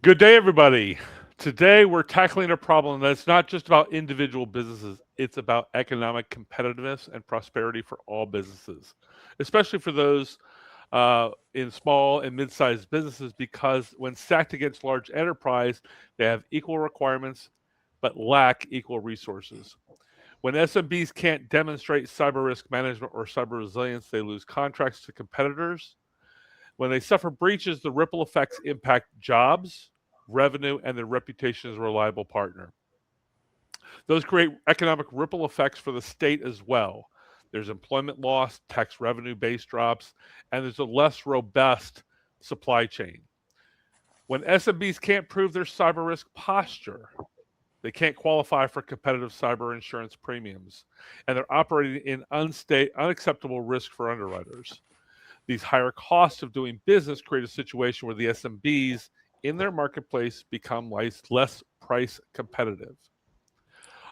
Good day, everybody. Today, we're tackling a problem that's not just about individual businesses, it's about economic competitiveness and prosperity for all businesses, especially for those in small and mid sized businesses, because when stacked against large enterprise, they have equal requirements but lack equal resources. When SMBs can't demonstrate cyber risk management or cyber resilience, they lose contracts to competitors. When they suffer breaches, the ripple effects impact jobs, revenue, and their reputation as a reliable partner. Those create economic ripple effects for the state as well. There's employment loss, tax revenue base drops, and there's a less robust supply chain. When SMBs can't prove their cyber risk posture, they can't qualify for competitive cyber insurance premiums, and they're operating in unacceptable risk for underwriters. These higher costs of doing business create a situation where the SMBs in their marketplace become less price competitive.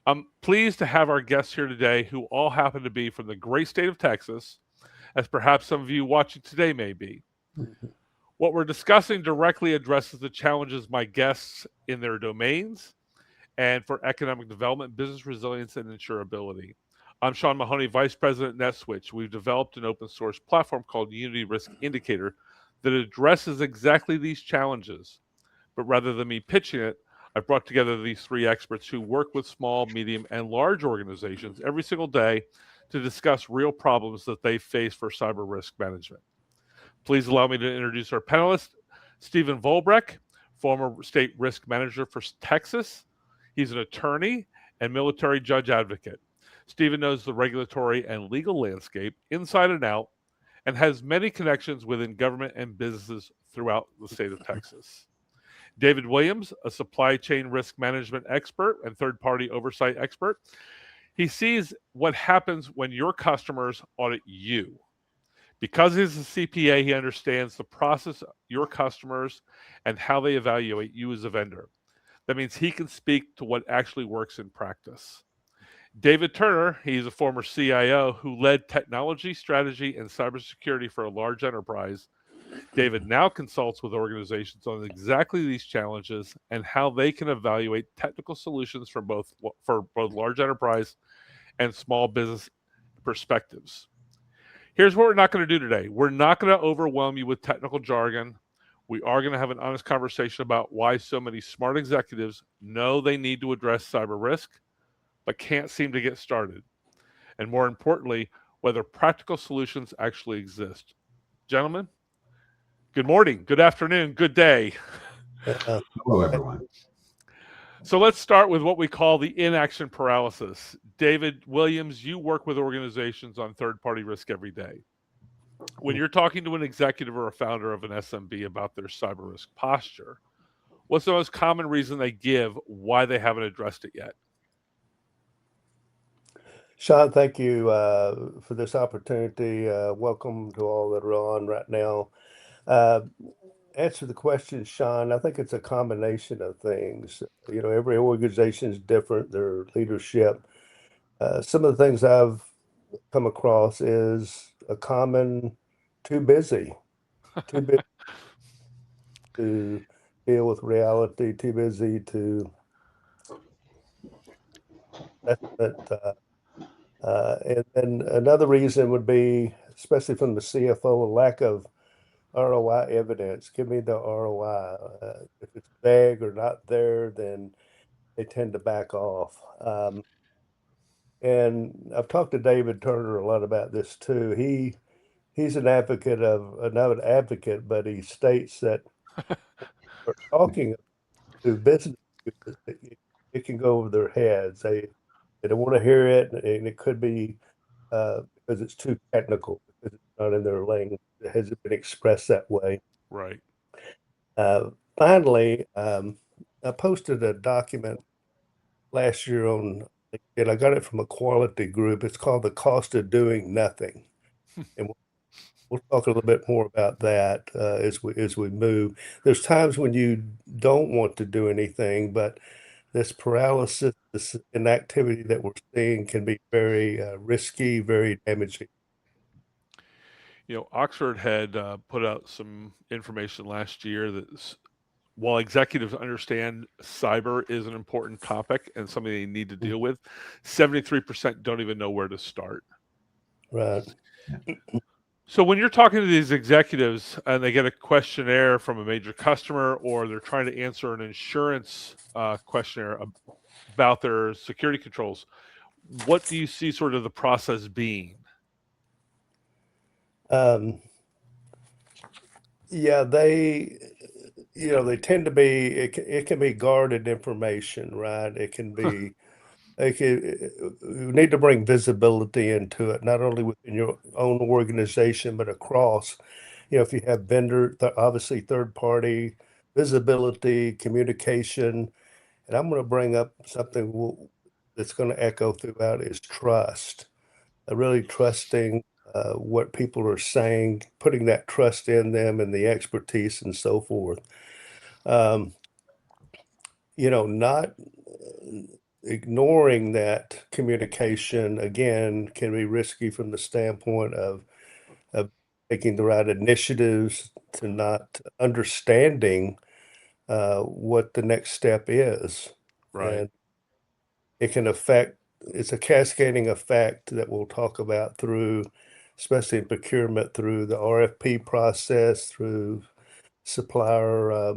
I'm pleased to have our guests here today who all happen to be from the great state of Texas, as perhaps some of you watching today may be. What we're discussing directly addresses the challenges my guests in their domains and for economic development, business resilience, and insurability. I'm Sean Mahoney, Vice President at NetSwitch. We've developed an open source platform called Unity Risk Indicator that addresses exactly these challenges. But rather than me pitching it, I've brought together these three experts who work with small, medium, and large organizations every single day to discuss real problems that they face for cyber risk management. Please allow me to introduce our panelist, Stephen Volbrecht, former state risk manager for Texas. He's an attorney and military judge advocate. Stephen knows the regulatory and legal landscape inside and out and has many connections within government and businesses throughout the state of Texas. David Williams, a supply chain risk management expert and third party oversight expert. He sees what happens when your customers audit you. Because he's a CPA, he understands the process of your customers and how they evaluate you as a vendor. That means he can speak to what actually works in practice. David Turner, he's a former CIO who led technology, strategy, and cybersecurity for a large enterprise. David now consults with organizations on exactly these challenges and how they can evaluate technical solutions for both large enterprise and small business perspectives. Here's what we're not going to do today. We're not going to overwhelm you with technical jargon. We are going to have an honest conversation about why so many smart executives know they need to address cyber risk, but can't seem to get started. And more importantly, whether practical solutions actually exist. Gentlemen, good morning, good afternoon, good day. Hello, everyone. So let's start with what we call the inaction paralysis. David Williams, you work with organizations on third party risk every day. When you're talking to an executive or a founder of an SMB about their cyber risk posture, what's the most common reason they give why they haven't addressed it yet? Sean, thank you for this opportunity. Welcome to all that are on right now. Uh, Answer the question, Sean. I think it's a combination of things. You know, every organization is different, their leadership. Some of the things I've come across is a common too busy to deal with reality, too busy to that. And then another reason would be, especially from the CFO, a lack of ROI evidence. Give me the ROI. If it's vague or not there, then they tend to back off. And I've talked to David Turner a lot about this too. He's an advocate of, not an advocate, but he states that we're talking to business, it can go over their heads. They don't want to hear it, and it could be because it's too technical, because it's not in their language. It hasn't been expressed that way. Right. Finally, I posted a document last year on, and I got it from a quality group. It's called The Cost of Doing Nothing. And we'll talk a little bit more about that as we move. There's times when you don't want to do anything, but this paralysis, this inactivity that we're seeing can be very risky, very damaging. You know, Oxford had put out some information last year that while executives understand cyber is an important topic and something they need to deal with, 73% don't even know where to start. Right. So when you're talking to these executives and they get a questionnaire from a major customer, or they're trying to answer an insurance questionnaire about their security controls, what do you see sort of the process being? Yeah, they tend to be, it can be guarded information, right? It can be, you need to bring visibility into it, not only within your own organization, but across. If you have obviously third party visibility, communication, and I'm going to bring up something that's going to echo throughout is trust. Really trusting what people are saying, putting that trust in them and the expertise and so forth. Not ignoring that communication, again, can be risky from the standpoint of taking the right initiatives, to not understanding what the next step is. Right. And it can it's a cascading effect that we'll talk about through, especially in procurement, through the RFP process, through supplier,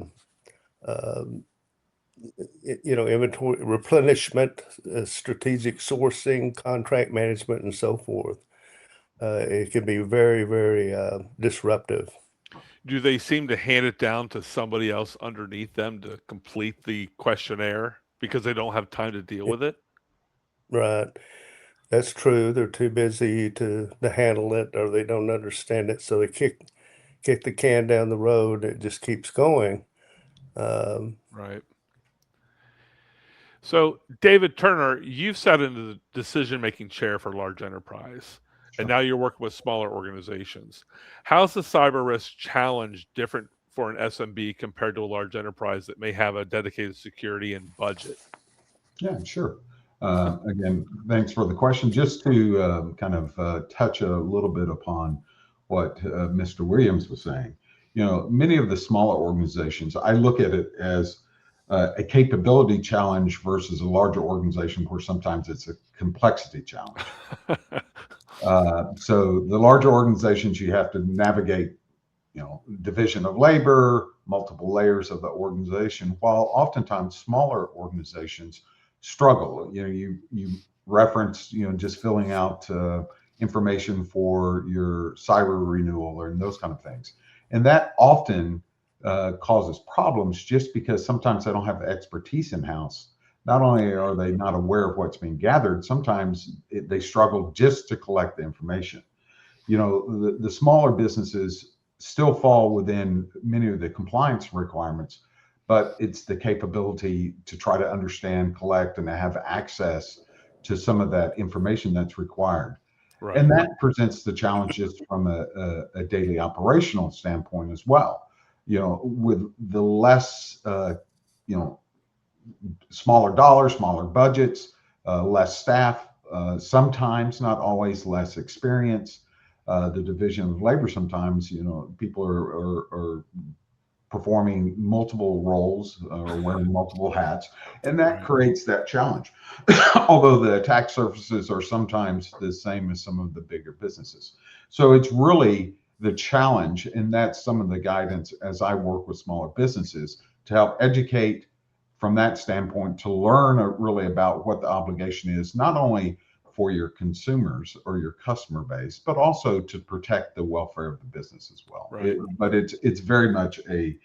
inventory replenishment, strategic sourcing, contract management, and so forth. It can be very, very disruptive. Do they seem to hand it down to somebody else underneath them to complete the questionnaire because they don't have time to deal with it? Right. That's true. They're too busy to handle it, or they don't understand it. So they kick the can down the road. It just keeps going. Right. So, David Turner, you've sat in the decision-making chair for large enterprise, and now you're working with smaller organizations. How's the cyber risk challenge different for an SMB compared to a large enterprise that may have a dedicated security and budget? Yeah, sure. Again, thanks for the question. Just to kind of touch a little bit upon what Mr. Williams was saying. Many of the smaller organizations, I look at it as a capability challenge versus a larger organization where sometimes it's a complexity challenge. So the larger organizations, you have to navigate, division of labor, multiple layers of the organization, while oftentimes smaller organizations struggle. You reference, just filling out information for your cyber renewal or those kind of things. And that often causes problems just because sometimes they don't have the expertise in-house. Not only are they not aware of what's being gathered, sometimes they struggle just to collect the information. The smaller businesses still fall within many of the compliance requirements, but it's the capability to try to understand, collect, and have access to some of that information that's required. Right. And that presents the challenges from a daily operational standpoint as well. With the less, smaller dollars, smaller budgets, less staff, sometimes, not always, less experience. The division of labor, sometimes, people are performing multiple roles or wearing multiple hats, and that creates that challenge. Although the attack surfaces are sometimes the same as some of the bigger businesses. So it's really the challenge, and that's some of the guidance as I work with smaller businesses to help educate from that standpoint, to learn really about what the obligation is, not only for your consumers or your customer base, but also to protect the welfare of the business as well. Right. But it's very much a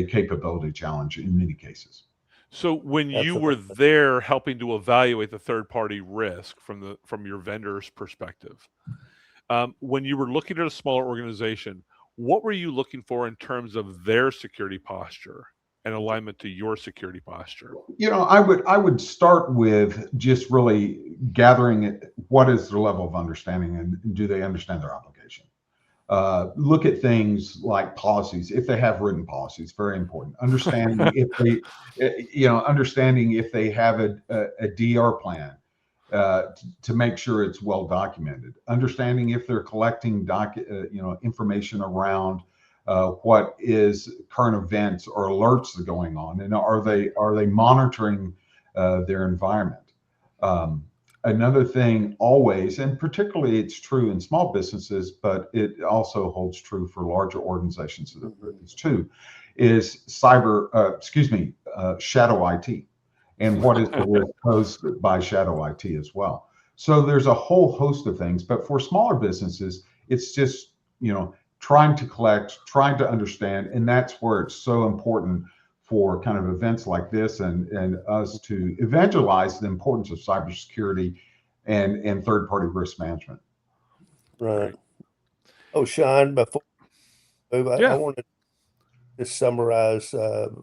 capability challenge in many cases. So when you were there helping to evaluate the third-party risk from your vendor's perspective, when you were looking at a smaller organization, what were you looking for in terms of their security posture and alignment to your security posture? I would start with just really gathering what is their level of understanding, and do they understand their obligation? Look at things like policies, if they have written policies, very important. Understanding if they have a DR plan, to make sure it's well documented. Understanding if they're collecting information around what is current events or alerts that are going on, and are they monitoring their environment. Another thing always, and particularly it's true in small businesses, but it also holds true for larger organizations too, is shadow IT, and what is the risk posed by shadow IT as well. So there's a whole host of things, but for smaller businesses, it's just, trying to collect, trying to understand, and that's where it's so important for kind of events like this and us to evangelize the importance of cybersecurity and third-party risk management. Right. Oh, Sean, before we move, I want to just summarize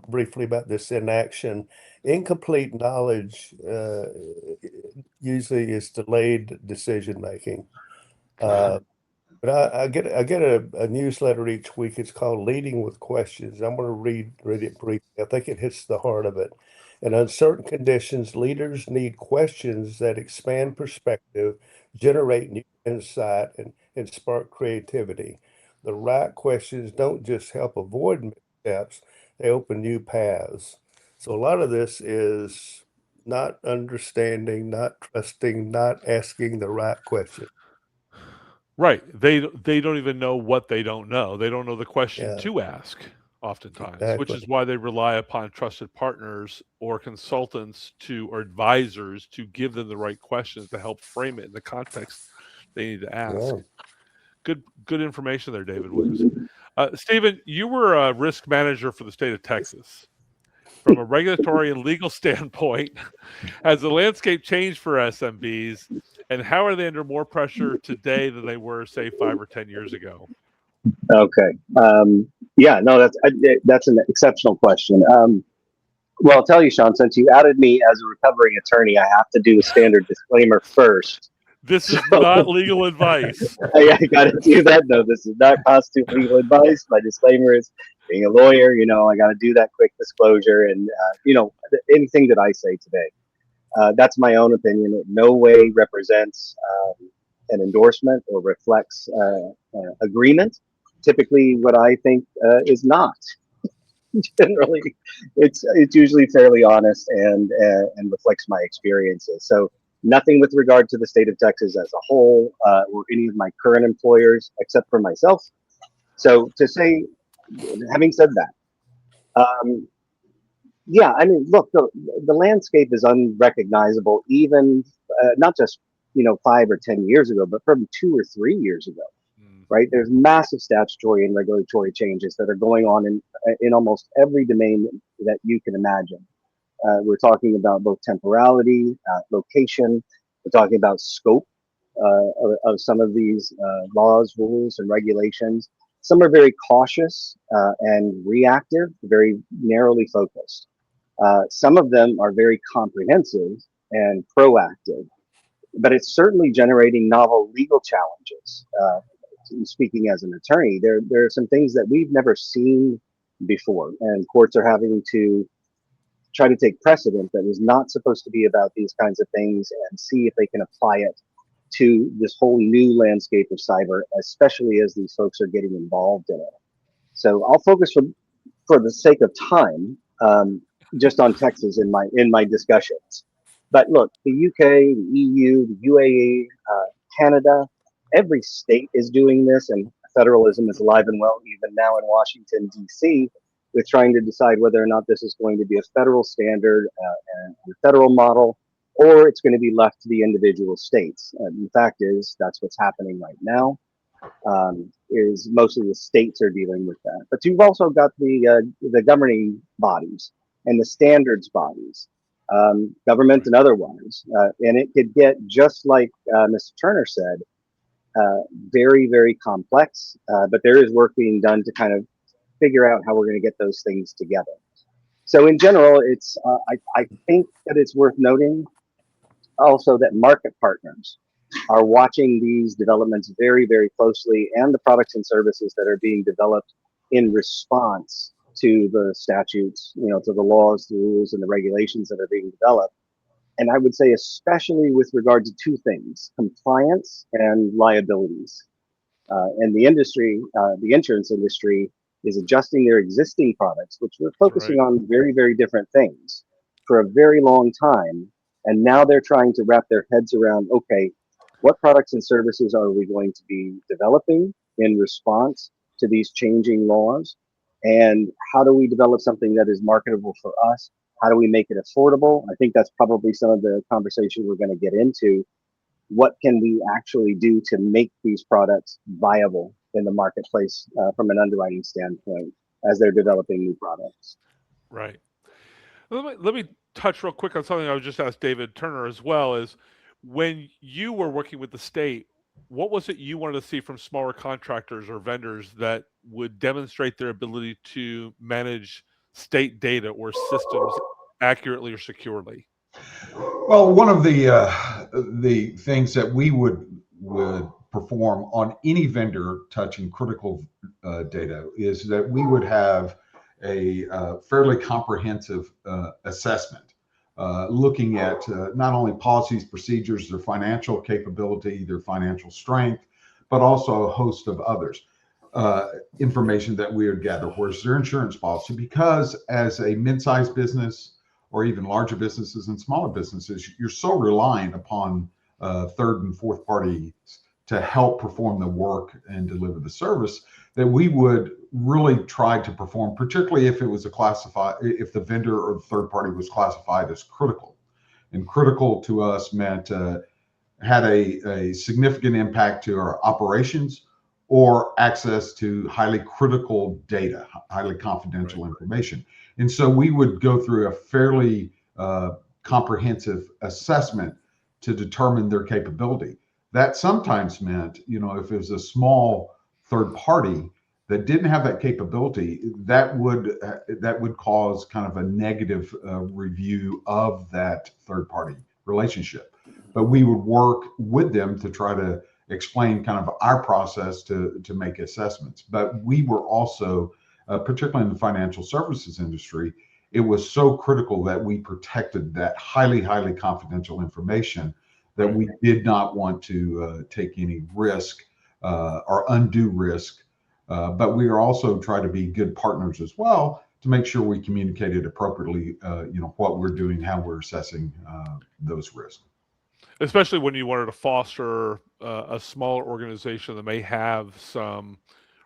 briefly about this inaction. Incomplete knowledge usually is delayed decision making. But I get a newsletter each week. It's called Leading with Questions. I'm going to read it briefly. I think it hits the heart of it. In uncertain conditions, leaders need questions that expand perspective, generate new insight, and spark creativity. The right questions don't just help avoid missteps, they open new paths. So a lot of this is not understanding, not trusting, not asking the right question. Right. They don't even know what they don't know. They don't know the question Yeah, to ask oftentimes, which exactly. is why they rely upon trusted partners or consultants or advisors to give them the right questions to help frame it in the context they need to ask. Yeah. Good information there, David Williams. Stephen, you were a risk manager for the state of Texas. From a regulatory and legal standpoint, has the landscape changed for SMBs, and how are they under more pressure today than they were, say, 5 or 10 years ago? Okay. Yeah, no, that's an exceptional question. Well, I'll tell you, Sean, since you outed me as a recovering attorney, I have to do a standard disclaimer first. This is not legal advice. I got to do that. No, this does not constitute legal advice. My disclaimer is being a lawyer, I got to do that quick disclosure. And, anything that I say today, that's my own opinion. It no way represents an endorsement or reflects agreement. Typically, what I think is not. Generally, it's usually fairly honest and reflects my experiences. So nothing with regard to the state of Texas as a whole or any of my current employers except for myself. So to say, having said that, yeah, I mean, look, the landscape is unrecognizable, even not just 5 or 10 years ago, but from 2 or 3 years ago. Right? There's massive statutory and regulatory changes that are going on in almost every domain that you can imagine. We're talking about both temporality, location. We're talking about scope of some of these laws, rules, and regulations. Some are very cautious and reactive, very narrowly focused. Some of them are very comprehensive and proactive, but it's certainly generating novel legal challenges. Speaking as an attorney, there are some things that we've never seen before, and courts are having to try to take precedent that is not supposed to be about these kinds of things and see if they can apply it to this whole new landscape of cyber, especially as these folks are getting involved in it. So I'll focus for the sake of time just on Texas in my discussions. But look, the UK, the EU, the UAE, Canada, every state is doing this, and federalism is alive and well even now in Washington, D.C., with trying to decide whether or not this is going to be a federal standard and a federal model, or it's going to be left to the individual states. The fact is, that's what's happening right now, is mostly the states are dealing with that. But you've also got the governing bodies and the standards bodies, government and otherwise. And it could get, just like Mr. Turner said, very, very complex, but there is work being done to kind of figure out how we're going to get those things together. So in general, it's I think that it's worth noting also that market partners are watching these developments very, very closely, and the products and services that are being developed in response to the statutes, to the laws, the rules, and the regulations that are being developed. And I would say especially with regard to two things: compliance and liabilities. And the industry, the insurance industry, is adjusting their existing products, which were focusing Right. on very, very different things for a very long time. And now they're trying to wrap their heads around, okay, what products and services are we going to be developing in response to these changing laws? And how do we develop something that is marketable for us? How do we make it affordable? I think that's probably some of the conversation we're going to get into. What can we actually do to make these products viable in the marketplace from an underwriting standpoint as they're developing new products? Right. Let me touch real quick on something I was just asked David Turner as well. Is when you were working with the state, what was it you wanted to see from smaller contractors or vendors that would demonstrate their ability to manage state data or systems accurately or securely? Well, one of the things that we would perform on any vendor touching critical data is that we would have a fairly comprehensive assessment, looking at not only policies, procedures, their financial capability, their financial strength, but also a host of others. Information that we would gather. Where's their insurance policy? Because as a mid-sized business, or even larger businesses and smaller businesses, you're so reliant upon third and fourth parties to help perform the work and deliver the service that we would really try to perform, particularly if it was if the vendor or the third party was classified as critical. And critical to us meant had a significant impact to our operations or access to highly critical data, highly confidential information. And so we would go through a fairly comprehensive assessment to determine their capability. That sometimes meant, if it was a small third party that didn't have that capability, that would cause kind of a negative review of that third party relationship. But we would work with them to try to explain kind of our process to make assessments. But we were also, particularly in the financial services industry, it was so critical that we protected that highly, highly confidential information that we did not want to take any risk or undue risk. But we are also trying to be good partners as well to make sure we communicated appropriately, what we're doing, how we're assessing those risks. Especially when you wanted to foster a smaller organization that may have some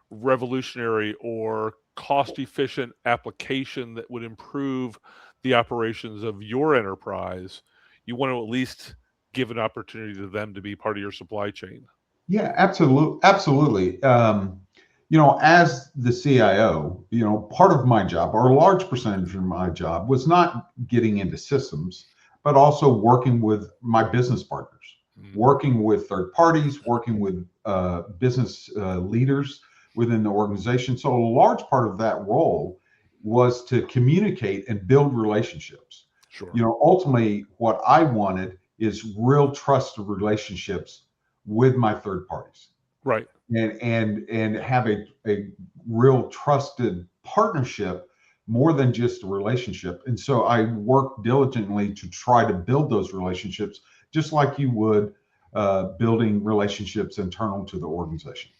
revolutionary or cost-efficient application that would improve the operations of your enterprise, you want to at least give an opportunity to them to be part of your supply chain. Yeah, absolutely. As the CIO, part of my job, or a large percentage of my job, was not getting into systems, but also working with my business partners, working with third parties, working with business leaders within the organization. So a large part of that role was to communicate and build relationships. Sure. Ultimately, what I wanted is real trusted relationships with my third parties. Right. And have a real trusted partnership more than just a relationship. And so I work diligently to try to build those relationships, just like you would building relationships internal to the organization.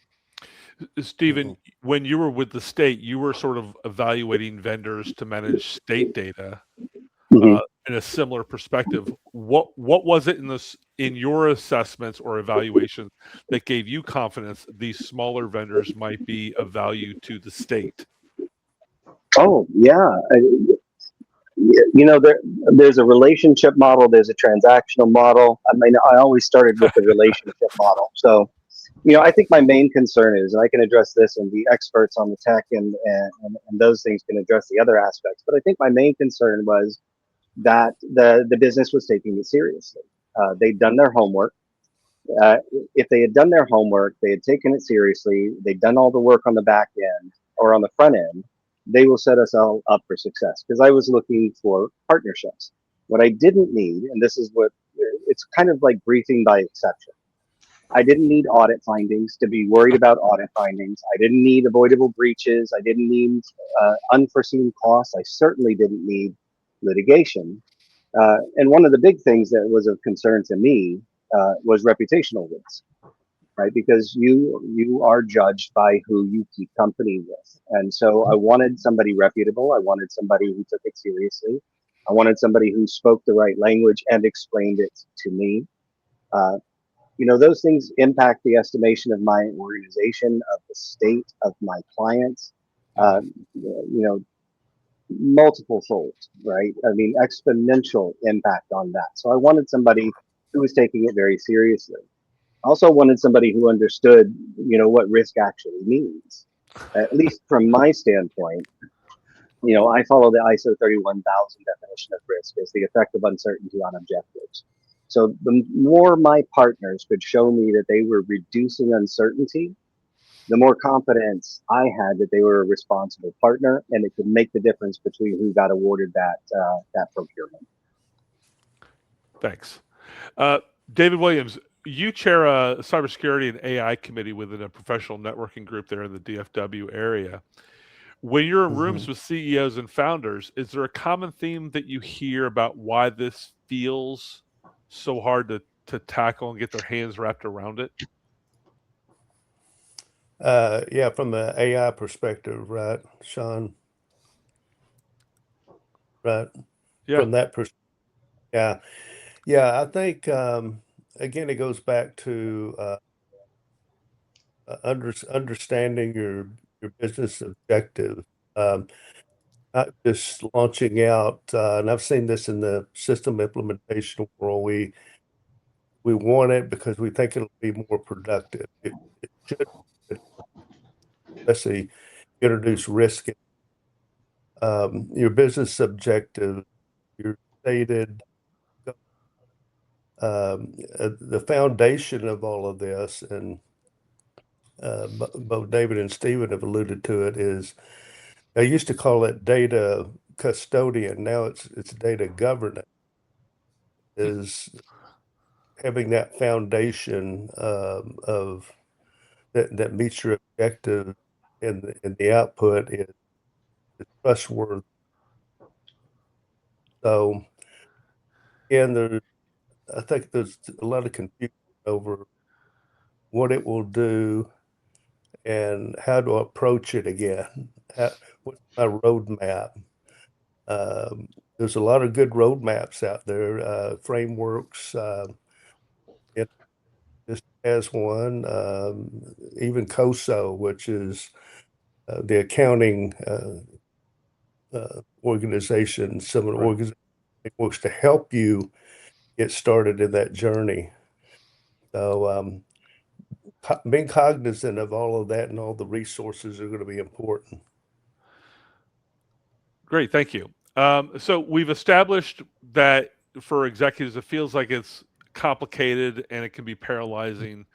Stephen, when you were with the state, you were sort of evaluating vendors to manage state data in a similar perspective. What was it in your assessments or evaluations that gave you confidence these smaller vendors might be of value to the state? Oh, yeah. There's a relationship model, there's a transactional model. I mean, I always started with the relationship model. So, I think my main concern is, and I can address this, and the experts on the tech and those things can address the other aspects. But I think my main concern was that the business was taking it seriously. They'd done their homework. If they had done their homework, they had taken it seriously, they'd done all the work on the back end or on the front end, they will set us all up for success. Because I was looking for partnerships. What I didn't need, and this is what, it's kind of like briefing by exception. I didn't need audit findings to be worried about audit findings. I didn't need avoidable breaches. I didn't need unforeseen costs. I certainly didn't need litigation. And one of the big things that was of concern to me was reputational risk. right? Because you are judged by who you keep company with. And so I wanted somebody reputable. I wanted somebody who took it seriously. I wanted somebody who spoke the right language and explained it to me. Uh, those things impact the estimation of my organization, of the state, of my clients, multiple fold, right? I mean, exponential impact on that. So I wanted somebody who was taking it very seriously. I also wanted somebody who understood, what risk actually means, at least from my standpoint. I follow the ISO 31000 definition of risk as the effect of uncertainty on objectives. So the more my partners could show me that they were reducing uncertainty, the more confidence I had that they were a responsible partner, and it could make the difference between who got awarded that procurement. Thanks. David Williams, you chair a cybersecurity and AI committee within a professional networking group there in the DFW area. When you're in rooms with CEOs and founders, is there a common theme that you hear about why this feels so hard to tackle and get their hands wrapped around it? Yeah, from the AI perspective, right, Sean? Right. Yeah. From that perspective. Yeah. Yeah, I think again it goes back to understanding your business objective. Not just launching out, and I've seen this in the system implementation world. We want it because we think it'll be more productive. It should, especially introduce risk. Your business objective, your stated, the foundation of all of this, and both David and Stephen have alluded to it, is I used to call it data custodian. Now it's data governance. Is having that foundation of that meets your objective, and the output is trustworthy. So, and I think there's a lot of confusion over what it will do and how to approach it again. What's my roadmap? There's a lot of good roadmaps out there, frameworks. It just has one, even COSO, which is the accounting organization. Some of the organization works to help you get started in that journey. So being cognizant of all of that and all the resources are going to be important. Great, thank you. So we've established that for executives, it feels like it's complicated and it can be paralyzing,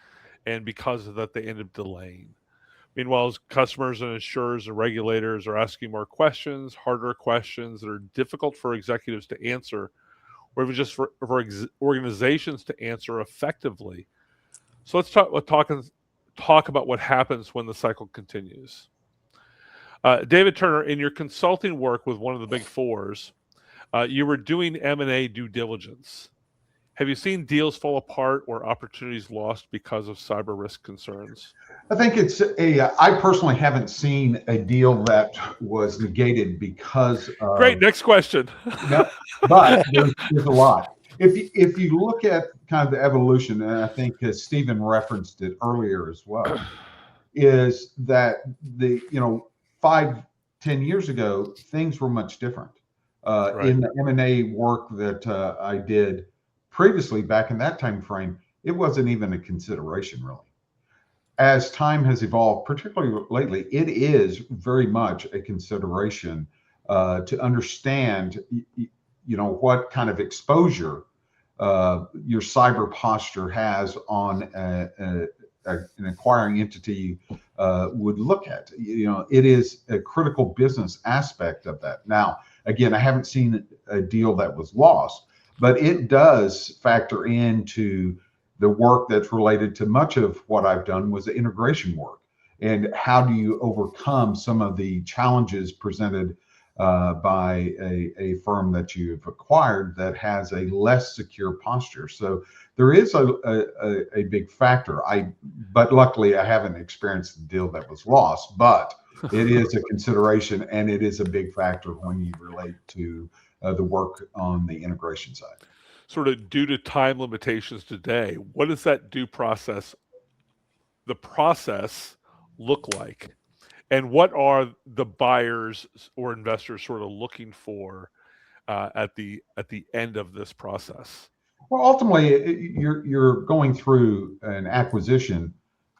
and because of that, they end up delaying. Meanwhile, customers and insurers and regulators are asking more questions, harder questions that are difficult for executives to answer, or even just for organizations to answer effectively. So let's talk about what happens when the cycle continues. David Turner, in your consulting work with one of the big fours, you were doing M&A due diligence. Have you seen deals fall apart or opportunities lost because of cyber risk concerns? I think I personally haven't seen a deal that was negated because of. Great, next question. No, but there's a lot. If you look at kind of the evolution, and I think Stephen referenced it earlier as well, is that 5-10 years ago, things were much different. Right. In the M&A work that I did previously, back in that time frame, it wasn't even a consideration really. As time has evolved, particularly lately, it is very much a consideration to understand, what kind of exposure your cyber posture has on an acquiring entity would look at. It is a critical business aspect of that. Now, again, I haven't seen a deal that was lost, but it does factor into the work that's related to much of what I've done was the integration work. And how do you overcome some of the challenges presented by a firm that you've acquired that has a less secure posture. So there is a big factor. But luckily I haven't experienced the deal that was lost, but it is a consideration, and it is a big factor when you relate to the work on the integration side. Sort of due to time limitations today, what does that the process look like? And what are the buyers or investors sort of looking for at the end of this process? Well, ultimately, you're going through an acquisition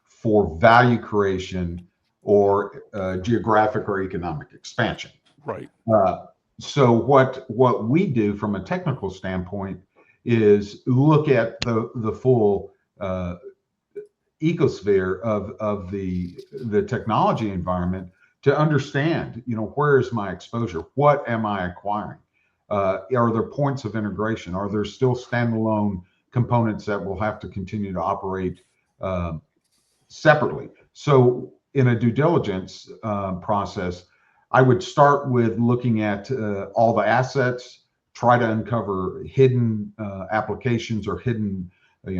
for value creation or geographic or economic expansion. Right. So what we do from a technical standpoint is look at the full ecosphere of the technology environment to understand, where is my exposure? What am I acquiring? Are there points of integration? Are there still standalone components that will have to continue to operate separately? So in a due diligence process, I would start with looking at all the assets, try to uncover hidden applications or hidden,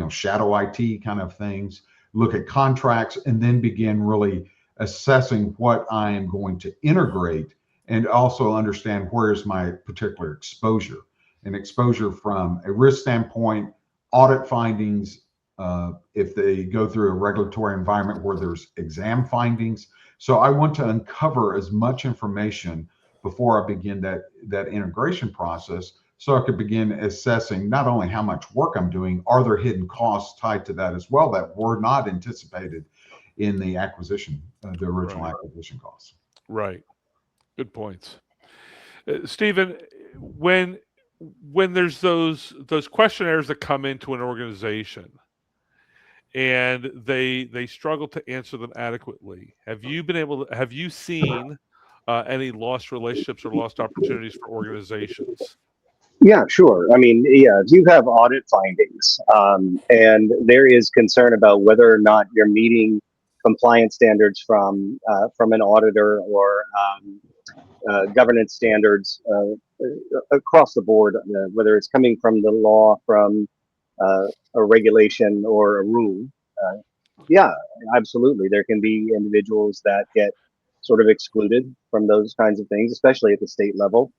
shadow IT kind of things, look at contracts, and then begin really assessing what I am going to integrate, and also understand where is my particular exposure. And exposure from a risk standpoint, audit findings, if they go through a regulatory environment where there's exam findings. So I want to uncover as much information before I begin that integration process, so I could begin assessing not only how much work I'm doing, are there hidden costs tied to that as well that were not anticipated in the acquisition, the original acquisition costs. Right. Good points. Stephen, when there's those questionnaires that come into an organization and they struggle to answer them adequately, have you seen any lost relationships or lost opportunities for organizations? Yeah, sure. I mean, yeah, if you have audit findings, and there is concern about whether or not you're meeting compliance standards from an auditor or governance standards across the board, whether it's coming from the law, from a regulation, or a rule. Yeah, absolutely. There can be individuals that get sort of excluded from those kinds of things, especially at the state level.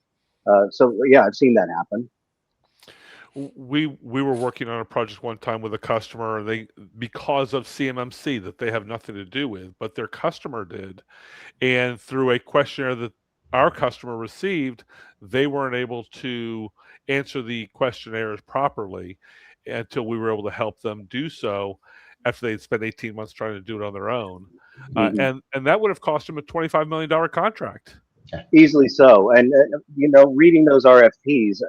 So yeah, I've seen that happen. We were working on a project one time with a customer. Because of CMMC that they have nothing to do with, but their customer did, and through a questionnaire that our customer received, they weren't able to answer the questionnaires properly until we were able to help them do so after they'd spent 18 months trying to do it on their own. And that would have cost them a $25 million contract. Easily so. And, reading those RFPs,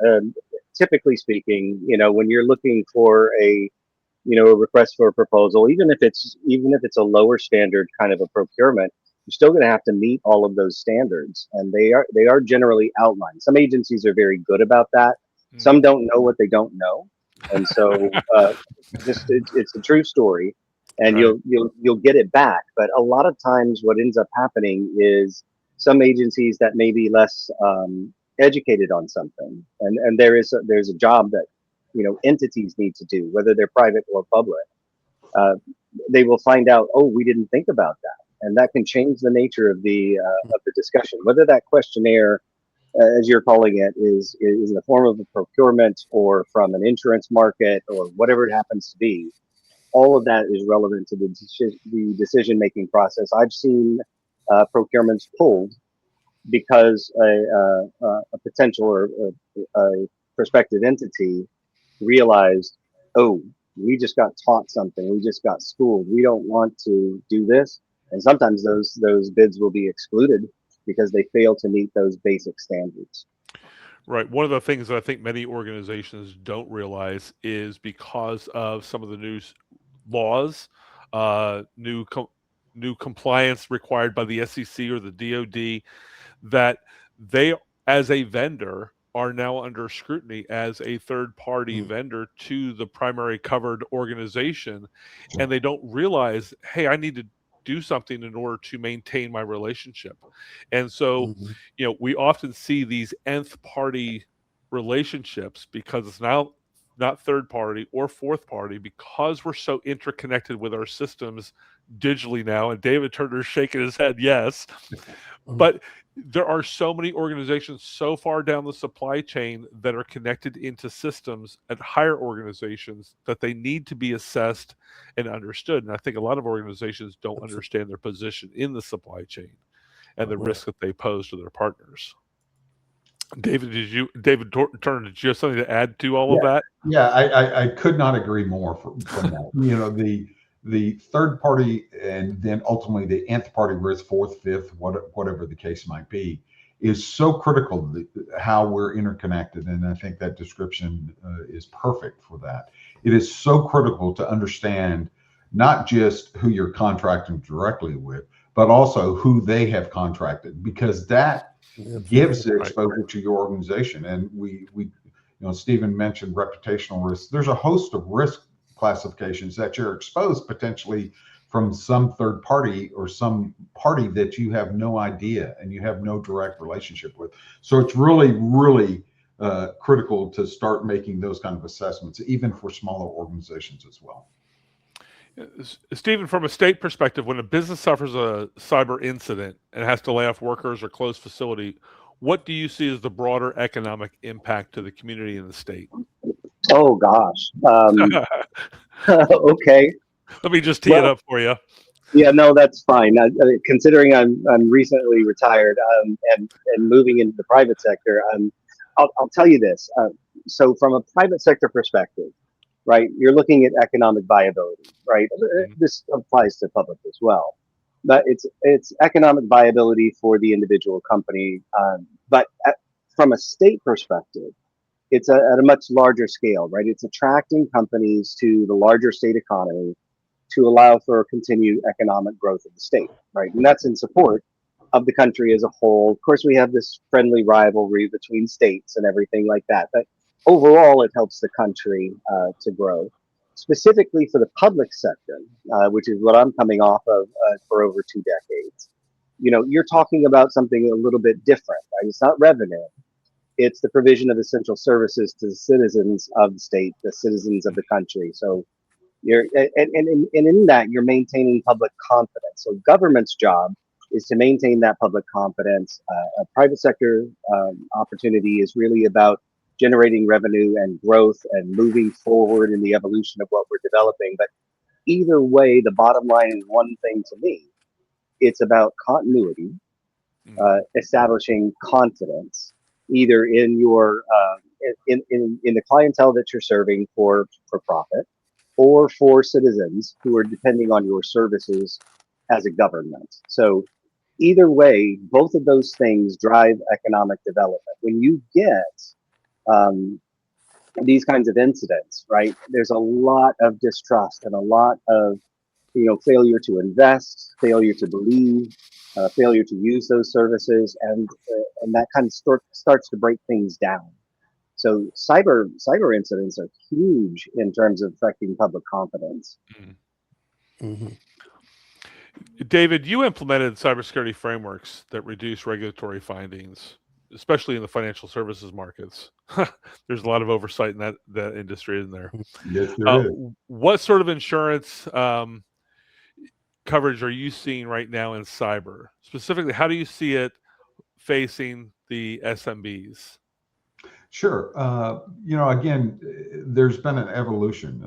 typically speaking, when you're looking for a request for a proposal, even if it's a lower standard kind of a procurement, you're still going to have to meet all of those standards, and they are generally outlined. Some agencies are very good about that. Some don't know what they don't know, and so it's a true story, and Right. you'll get it back. But a lot of times, what ends up happening is some agencies that may be less educated on something, and there's a job that entities need to do, whether they're private or public. They will find out, oh, we didn't think about that, and that can change the nature of the discussion. Whether that questionnaire, as you're calling it, is in the form of a procurement or from an insurance market or whatever it happens to be, all of that is relevant to the decision making process. I've seen procurements pulled because a potential or a prospective entity realized, oh, we just got taught something, we just got schooled, we don't want to do this. And sometimes those bids will be excluded because they fail to meet those basic standards. Right. One of the things that I think many organizations don't realize is because of some of the new laws, new compliance required by the SEC or the DoD, that they, as a vendor, are now under scrutiny as a third-party vendor to the primary covered organization, and they don't realize, hey, I need to do something in order to maintain my relationship. And so, Mm-hmm. We often see these nth party relationships because it's now not third party or fourth party, because we're so interconnected with our systems digitally now. And David Turner's shaking his head, yes. But there are so many organizations so far down the supply chain that are connected into systems at higher organizations that they need to be assessed and understood. And I think a lot of organizations don't understand their position in the supply chain and the risk that they pose to their partners. David Turner, did you have something to add to all of that? Yeah, I could not agree more from that. The third party and then ultimately the nth party risk, fourth, fifth, whatever the case might be, is so critical to how we're interconnected. And I think that description is perfect for that. It is so critical to understand not just who you're contracting directly with, but also who they have contracted, because that gives the exposure to your organization. And we Stephen mentioned reputational risks. There's a host of risk classifications that you're exposed potentially from some third party or some party that you have no idea and you have no direct relationship with. So it's really, really critical to start making those kind of assessments, even for smaller organizations as well. Stephen, from a state perspective, when a business suffers a cyber incident and has to lay off workers or close facility, what do you see as the broader economic impact to the community and the state? Oh gosh. Okay. Let me just tee it up for you. Yeah, no, that's fine. Considering I'm recently retired and moving into the private sector, I'll tell you this. So from a private sector perspective, right, you're looking at economic viability, right? This applies to public as well, but it's economic viability for the individual company. But from a state perspective, it's at a much larger scale, right? It's attracting companies to the larger state economy to allow for continued economic growth of the state, right? And that's in support of the country as a whole. Of course, we have this friendly rivalry between states and everything like that, but overall, it helps the country to grow. Specifically for the public sector, which is what I'm coming off of for over 2 decades, you're talking about something a little bit different, right? It's not revenue. It's the provision of essential services to the citizens of the state, the citizens of the country. So and in that, you're maintaining public confidence. So government's job is to maintain that public confidence. A private sector opportunity is really about generating revenue and growth and moving forward in the evolution of what we're developing. But either way, the bottom line is one thing to me. It's about continuity, establishing confidence, either in your in the clientele that you're serving for profit, or for citizens who are depending on your services as a government. So either way, both of those things drive economic development. When you get these kinds of incidents, right, there's a lot of distrust and a lot of failure to invest, failure to believe, failure to use those services, and that kind of starts to break things down. So cyber incidents are huge in terms of affecting public confidence. Mm-hmm. David, you implemented cybersecurity frameworks that reduce regulatory findings, especially in the financial services markets. There's a lot of oversight in that industry, isn't there? Yes, there is. What sort of insurance coverage are you seeing right now in cyber? Specifically, how do you see it facing the SMBs? Sure. Again, there's been an evolution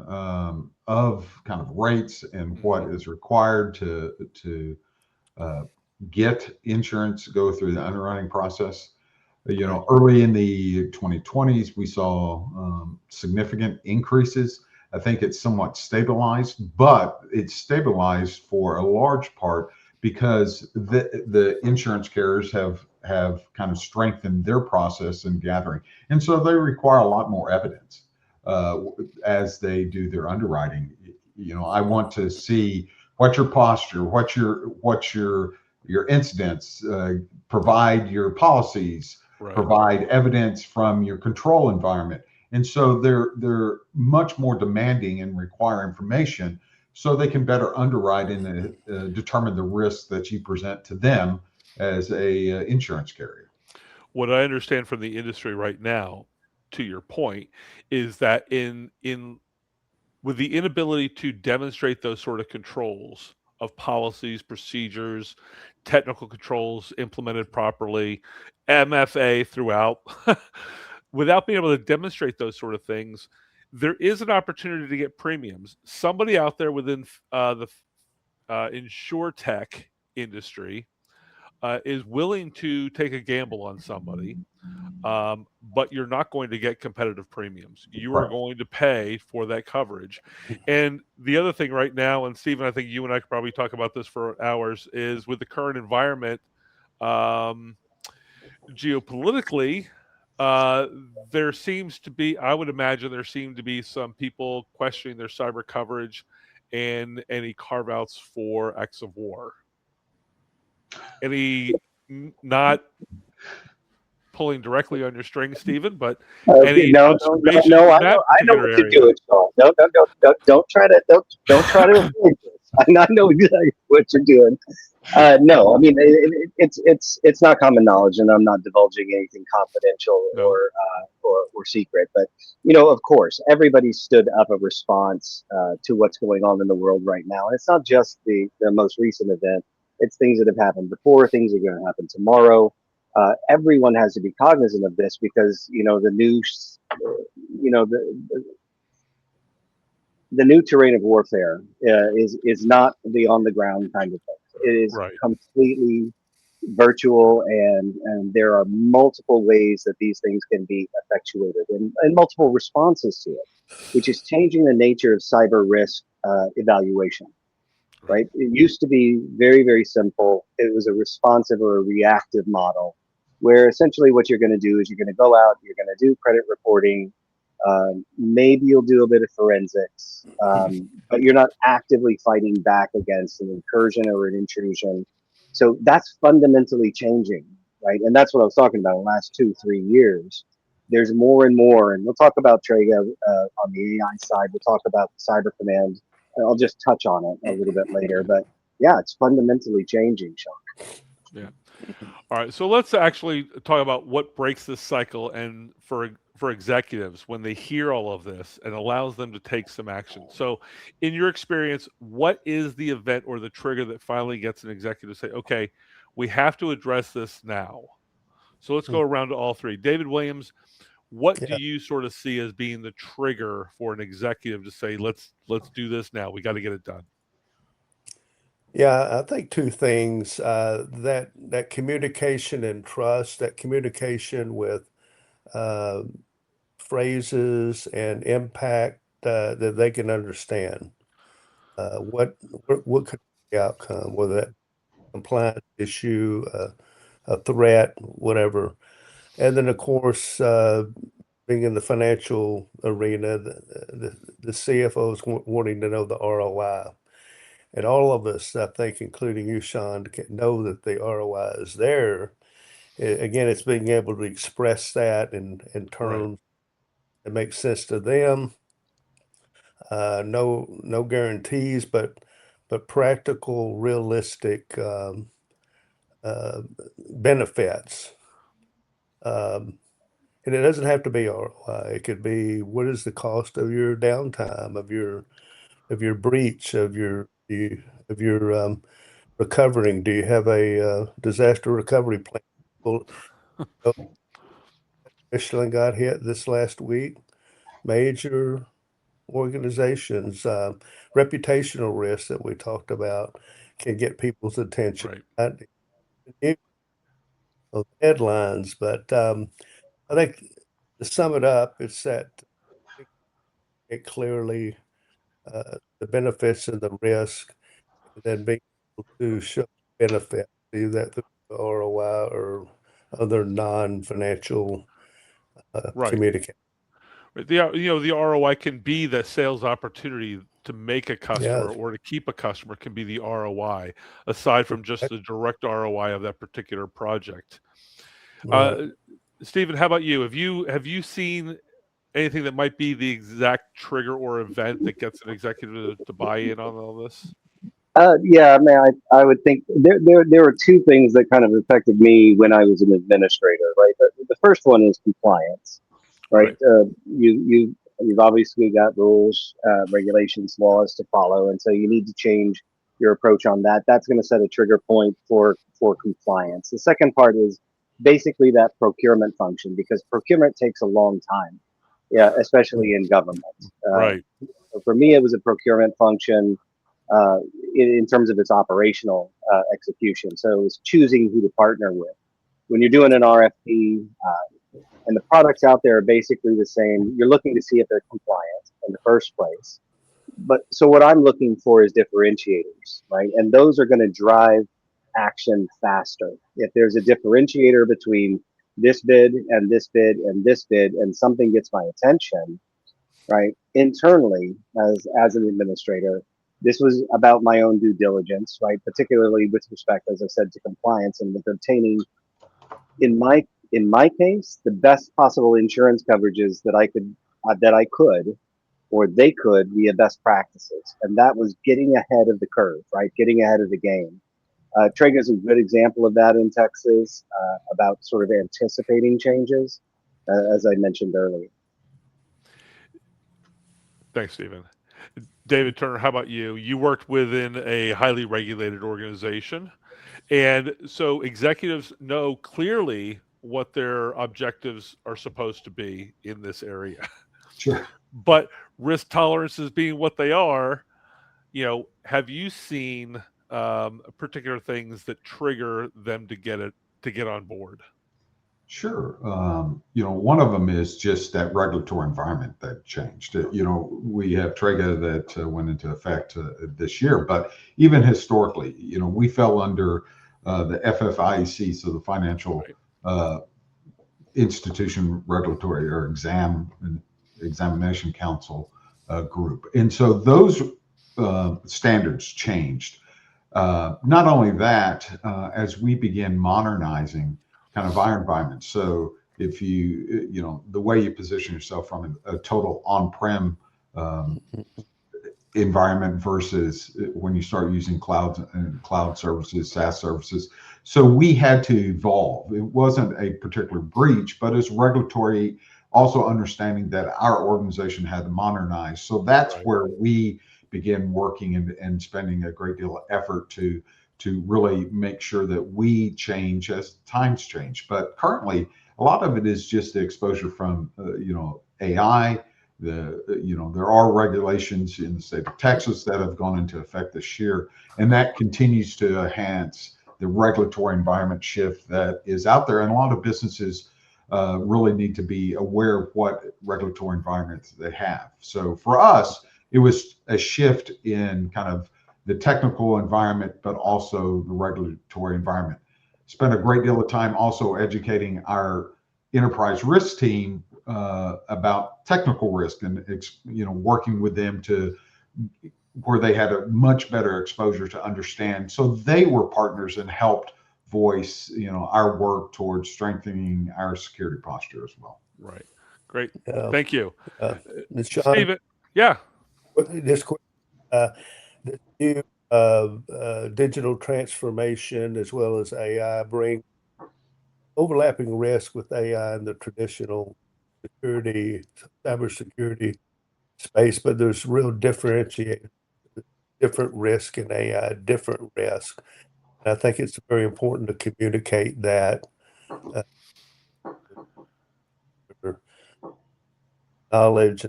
of kind of rates and what is required to get insurance, go through the underwriting process. Early in the 2020s, we saw significant increases. I think it's somewhat stabilized, but it's stabilized for a large part because the insurance carriers have kind of strengthened their process in gathering. And so they require a lot more evidence as they do their underwriting. I want to see what's your posture, what's your incidents, provide your policies, provide evidence from your control environment. And so they're much more demanding and require information so they can better underwrite and determine the risk that you present to them as a insurance carrier. What I understand from the industry right now, to your point, is that with the inability to demonstrate those sort of controls of policies, procedures, technical controls implemented properly, MFA throughout, without being able to demonstrate those sort of things, there is an opportunity to get premiums. Somebody out there within the insure-tech industry is willing to take a gamble on somebody, but you're not going to get competitive premiums. You are Right. going to pay for that coverage. And the other thing right now, and Stephen, I think you and I could probably talk about this for hours, is with the current environment, geopolitically, there seems to be, I would imagine there seem to be some people questioning their cyber coverage and any carve outs for acts of war. Any not pulling directly on your string, Stephen, but any observations no, in that I know particular what you're area? doing, Sean. No, don't try to avoid this. I know exactly what you're doing. No, I mean it's not common knowledge, and I'm not divulging anything confidential No. or secret. But of course, everybody stood up a response to what's going on in the world right now, and it's not just the most recent event. It's things that have happened before, things that are going to happen tomorrow. Everyone has to be cognizant of this because the news, the new terrain of warfare is not the on the ground kind of thing. It is Right. completely virtual, and there are multiple ways that these things can be effectuated, and multiple responses to it, which is changing the nature of cyber risk evaluation. Right? It used to be very, very simple. It was a responsive or a reactive model, where essentially what you're going to do is you're going to go out, you're going to do credit reporting, maybe you'll do a bit of forensics, but you're not actively fighting back against an incursion or an intrusion. So that's fundamentally changing, right? And that's what I was talking about in the last 2-3 years. There's more and more, and we'll talk about Trega on the AI side. We'll talk about Cyber Command. I'll just touch on it a little bit later, but yeah, it's fundamentally changing, Sean. Yeah. All right. So let's actually talk about what breaks this cycle, and for executives when they hear all of this and allows them to take some action. So, in your experience, what is the event or the trigger that finally gets an executive to say, "Okay, we have to address this now"? So let's go around to all three. David Williams, what do you sort of see as being the trigger for an executive to say, let's do this now. We got to get it done. Yeah, I think two things, that communication and trust, that communication with phrases and impact that they can understand. What could be the outcome, whether that compliance issue, a threat, whatever. And then, of course, being in the financial arena, the CFOs wanting to know the ROI. And all of us, I think, including you, Sean, can know that the ROI is there. Again, it's being able to express that in terms that make sense to them. No guarantees, but practical, realistic benefits. And it doesn't have to be ROI. It could be, what is the cost of your downtime, of your breach, of your recovering? Do you have a disaster recovery plan? Well, Michelin got hit this last week. Major organizations, reputational risks that we talked about can get people's attention. Right. Of headlines, but I think to sum it up, it's that it clearly the benefits and the risk, and then being able to show benefit, either that through ROI or other non-financial Right. communication. The ROI can be the sales opportunity to make a customer Yes. or to keep a customer, can be the ROI, aside from just the direct ROI of that particular project. Right. Stephen, how about you? Have you seen anything that might be the exact trigger or event that gets an executive to buy in on all this? Yeah, I mean, I would think there were two things that kind of affected me when I was an administrator, right? The first one is compliance, right? You've obviously got rules, regulations, laws to follow, and so you need to change your approach on that. That's going to set a trigger point for compliance. The second part is basically that procurement function, because procurement takes a long time, yeah, especially in government. Right. So for me, it was a procurement function uh, in terms of its operational execution. So it was choosing who to partner with. When you're doing an RFP and the products out there are basically the same, you're looking to see if they're compliant in the first place. But so what I'm looking for is differentiators, right? And those are going to drive action faster. If there's a differentiator between this bid and this bid and this bid, and something gets my attention, right? Internally, as an administrator, this was about my own due diligence, right? Particularly with respect, as I said, to compliance and with obtaining, in my case, the best possible insurance coverages that I could or they could via best practices, and that was getting ahead of the curve, right? Getting ahead of the game. Traeger is a good example of that in Texas, about sort of anticipating changes, as I mentioned earlier. Thanks, Stephen. David Turner, how about you? You worked within a highly regulated organization. And so executives know clearly what their objectives are supposed to be in this area. Sure. But risk tolerances being what they are, have you seen particular things that trigger them to get on board? Sure. One of them is just that regulatory environment that changed. We have TREGA that went into effect this year, but even historically, we fell under the FFIEC, so the Financial Institution Regulatory or Examination Council group. And so those standards changed. Not only that, as we begin modernizing kind of our environment. So if the way you position yourself from a total on-prem environment versus when you start using cloud services, SaaS services. So we had to evolve. It wasn't a particular breach, but it's regulatory, also understanding that our organization had to modernize. So that's where we began working and spending a great deal of effort to really make sure that we change as times change. But currently, a lot of it is just the exposure from AI. There are regulations in the state of Texas that have gone into effect this year, and that continues to enhance the regulatory environment shift that is out there. And a lot of businesses really need to be aware of what regulatory environments they have. So for us, it was a shift in kind of the technical environment, but also the regulatory environment. Spent a great deal of time also educating our enterprise risk team about technical risk and working with them to where they had a much better exposure to understand. So they were partners and helped voice our work towards strengthening our security posture as well. Right. Great. Thank you. Sean, Stephen, yeah. This the new digital transformation as well as AI bring overlapping risk with AI in the traditional cybersecurity space, but there's real different risk in AI, different risk. And I think it's very important to communicate that knowledge.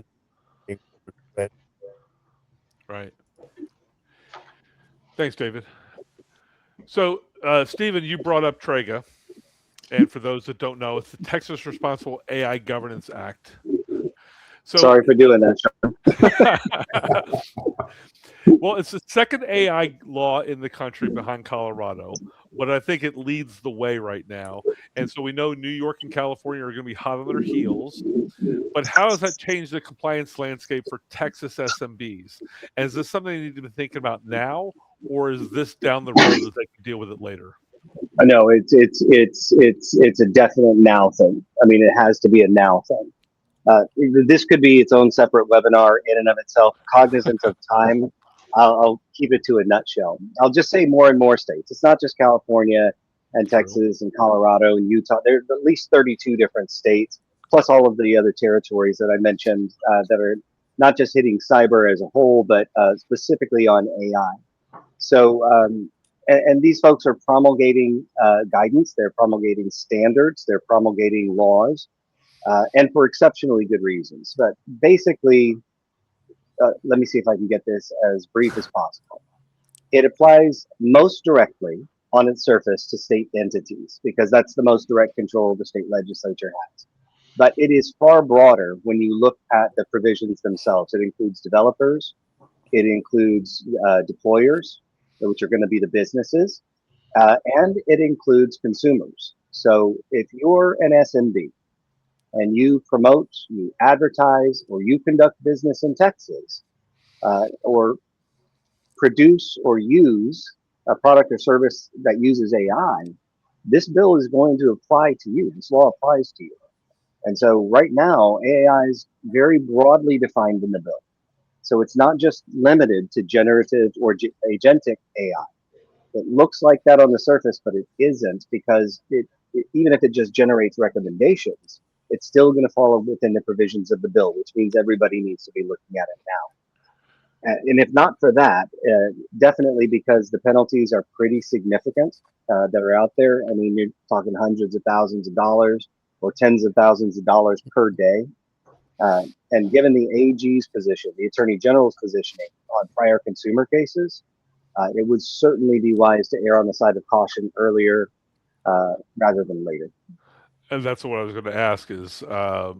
Right. Thanks, David. So, Stephen, you brought up TREGA. And for those that don't know, it's the Texas Responsible AI Governance Act. So, sorry for doing that, Sean. Well, it's the second AI law in the country behind Colorado, but I think it leads the way right now. And so we know New York and California are going to be hot on their heels. But how does that change the compliance landscape for Texas SMBs? And is this something they need to be thinking about now, or is this down the road that they can deal with it later? No, it's a definite now thing. I mean, it has to be a now thing. This could be its own separate webinar in and of itself. Cognizant of time, I'll keep it to a nutshell. I'll just say more and more states. It's not just California and Texas and Colorado and Utah. There's at least 32 different states, plus all of the other territories that I mentioned that are not just hitting cyber as a whole, but specifically on AI. So, and these folks are promulgating guidance, they're promulgating standards, they're promulgating laws, and for exceptionally good reasons. But basically, let me see if I can get this as brief as possible. It applies most directly on its surface to state entities because that's the most direct control the state legislature has. But it is far broader when you look at the provisions themselves. It includes developers, it includes deployers, which are going to be the businesses, and it includes consumers. So if you're an SMB and you promote, you advertise, or you conduct business in Texas, or produce or use a product or service that uses AI, this bill is going to apply to you. This law applies to you. And so right now, AI is very broadly defined in the bill. So it's not just limited to generative or agentic AI. It looks like that on the surface, but it isn't, because even if it just generates recommendations, it's still going to fall within the provisions of the bill, which means everybody needs to be looking at it now. And if not for that, definitely because the penalties are pretty significant that are out there. I mean, you're talking hundreds of thousands of dollars or tens of thousands of dollars per day. And given the AG's position, the Attorney General's positioning on prior consumer cases, it would certainly be wise to err on the side of caution earlier rather than later. And that's what I was going to ask is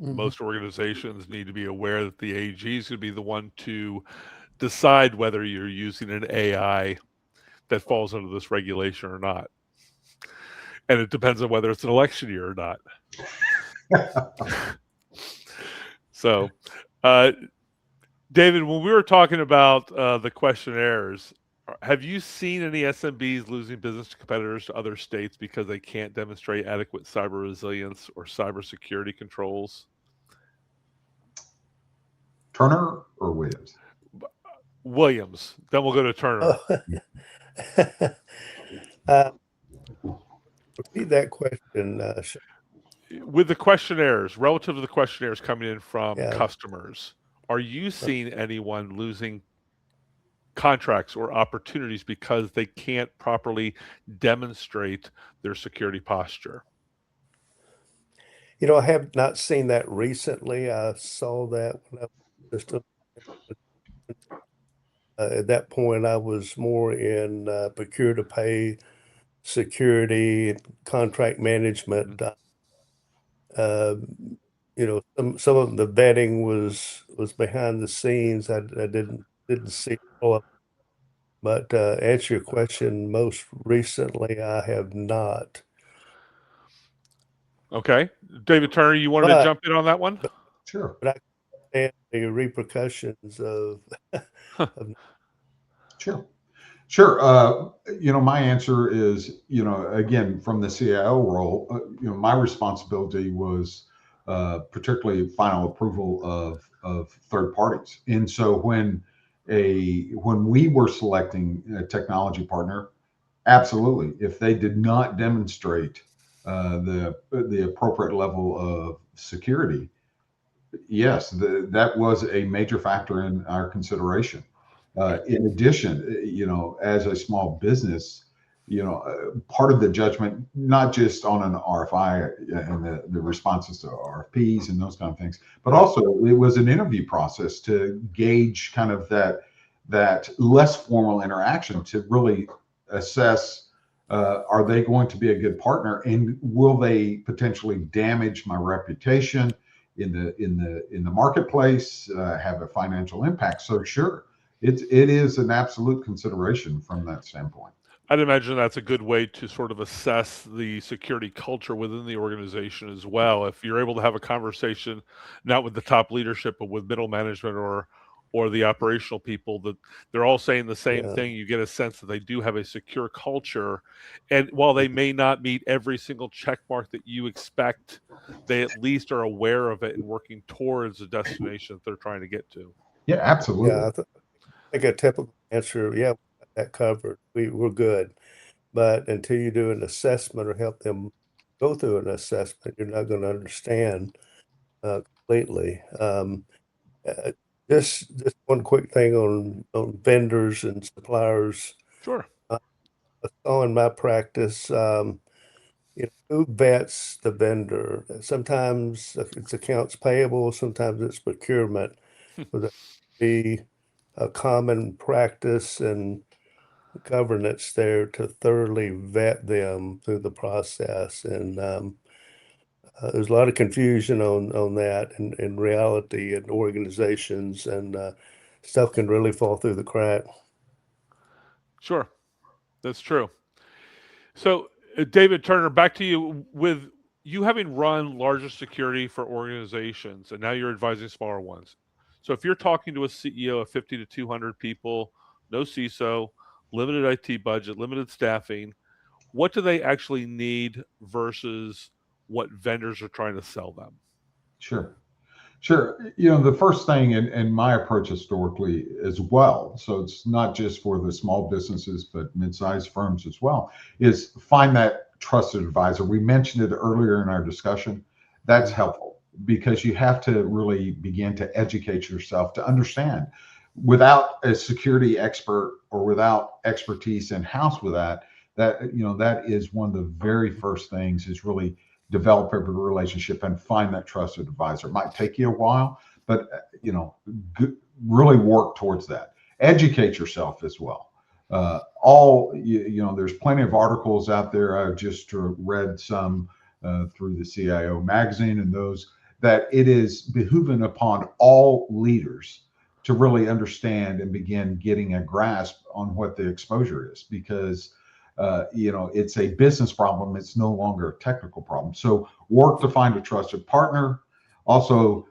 most organizations need to be aware that the AG is going to be the one to decide whether you're using an AI that falls under this regulation or not. And it depends on whether it's an election year or not. So, David, when we were talking about the questionnaires, have you seen any SMBs losing business to competitors to other states because they can't demonstrate adequate cyber resilience or cybersecurity controls? Turner or Williams? Williams. Then we'll go to Turner. Repeat that question. With the questionnaires, relative to the questionnaires coming in from customers, are you seeing anyone losing contracts or opportunities because they can't properly demonstrate their security posture? You know, I have not seen that recently. I saw that when I was just at that point, I was more in procure to pay, security, contract management. You know, some of the vetting was behind the scenes. I didn't see all of it. But answer your question, most recently, I have not. Okay. David Turner, you wanted to jump in on that one? Sure. But I understand the repercussions of Sure. Sure. You know, my answer is, you know, again, from the CIO role, you know, my responsibility was particularly final approval of third parties. And so when we were selecting a technology partner, absolutely, if they did not demonstrate the appropriate level of security, yes, that was a major factor in our consideration. In addition, you know, as a small business, you know, part of the judgment, not just on an RFI and the responses to RFPs and those kind of things, but also it was an interview process to gauge kind of that less formal interaction to really assess, are they going to be a good partner, and will they potentially damage my reputation in the marketplace, have a financial impact? So sure. It is an absolute consideration from that standpoint. I'd imagine that's a good way to sort of assess the security culture within the organization as well. If you're able to have a conversation, not with the top leadership, but with middle management or the operational people, that they're all saying the same thing, you get a sense that they do have a secure culture. And while they may not meet every single check mark that you expect they at least are aware of it and working towards the destination that they're trying to get to. Yeah, absolutely. Yeah, I think a typical answer, yeah, we got that covered. We're good. But until you do an assessment or help them go through an assessment, you're not going to understand completely. Uh, just one quick thing on vendors and suppliers. Sure. I saw in my practice, who vets the vendor? Sometimes it's accounts payable, sometimes it's procurement. Would that be a common practice and governance there to thoroughly vet them through the process? And there's a lot of confusion on that in reality in organizations, and stuff can really fall through the crack. Sure. That's true. So, David Turner, back to you. With you having run larger security for organizations, and now you're advising smaller ones. So, if you're talking to a CEO of 50 to 200 people, no CISO, limited IT budget, limited staffing, what do they actually need versus what vendors are trying to sell them? Sure. Sure. The first thing, and my approach historically as well, so it's not just for the small businesses, but mid-sized firms as well, is find that trusted advisor. We mentioned it earlier in our discussion. That's helpful because you have to really begin to educate yourself to understand. Without a security expert or without expertise in-house with that is one of the very first things is really develop a relationship and find that trusted advisor. It might take you a while, but really work towards that. Educate yourself as well. There's plenty of articles out there. I just read some through the CIO magazine, and those that it is behooving upon all leaders to really understand and begin getting a grasp on what the exposure is, because it's a business problem. It's no longer a technical problem. So work to find a trusted partner. Also,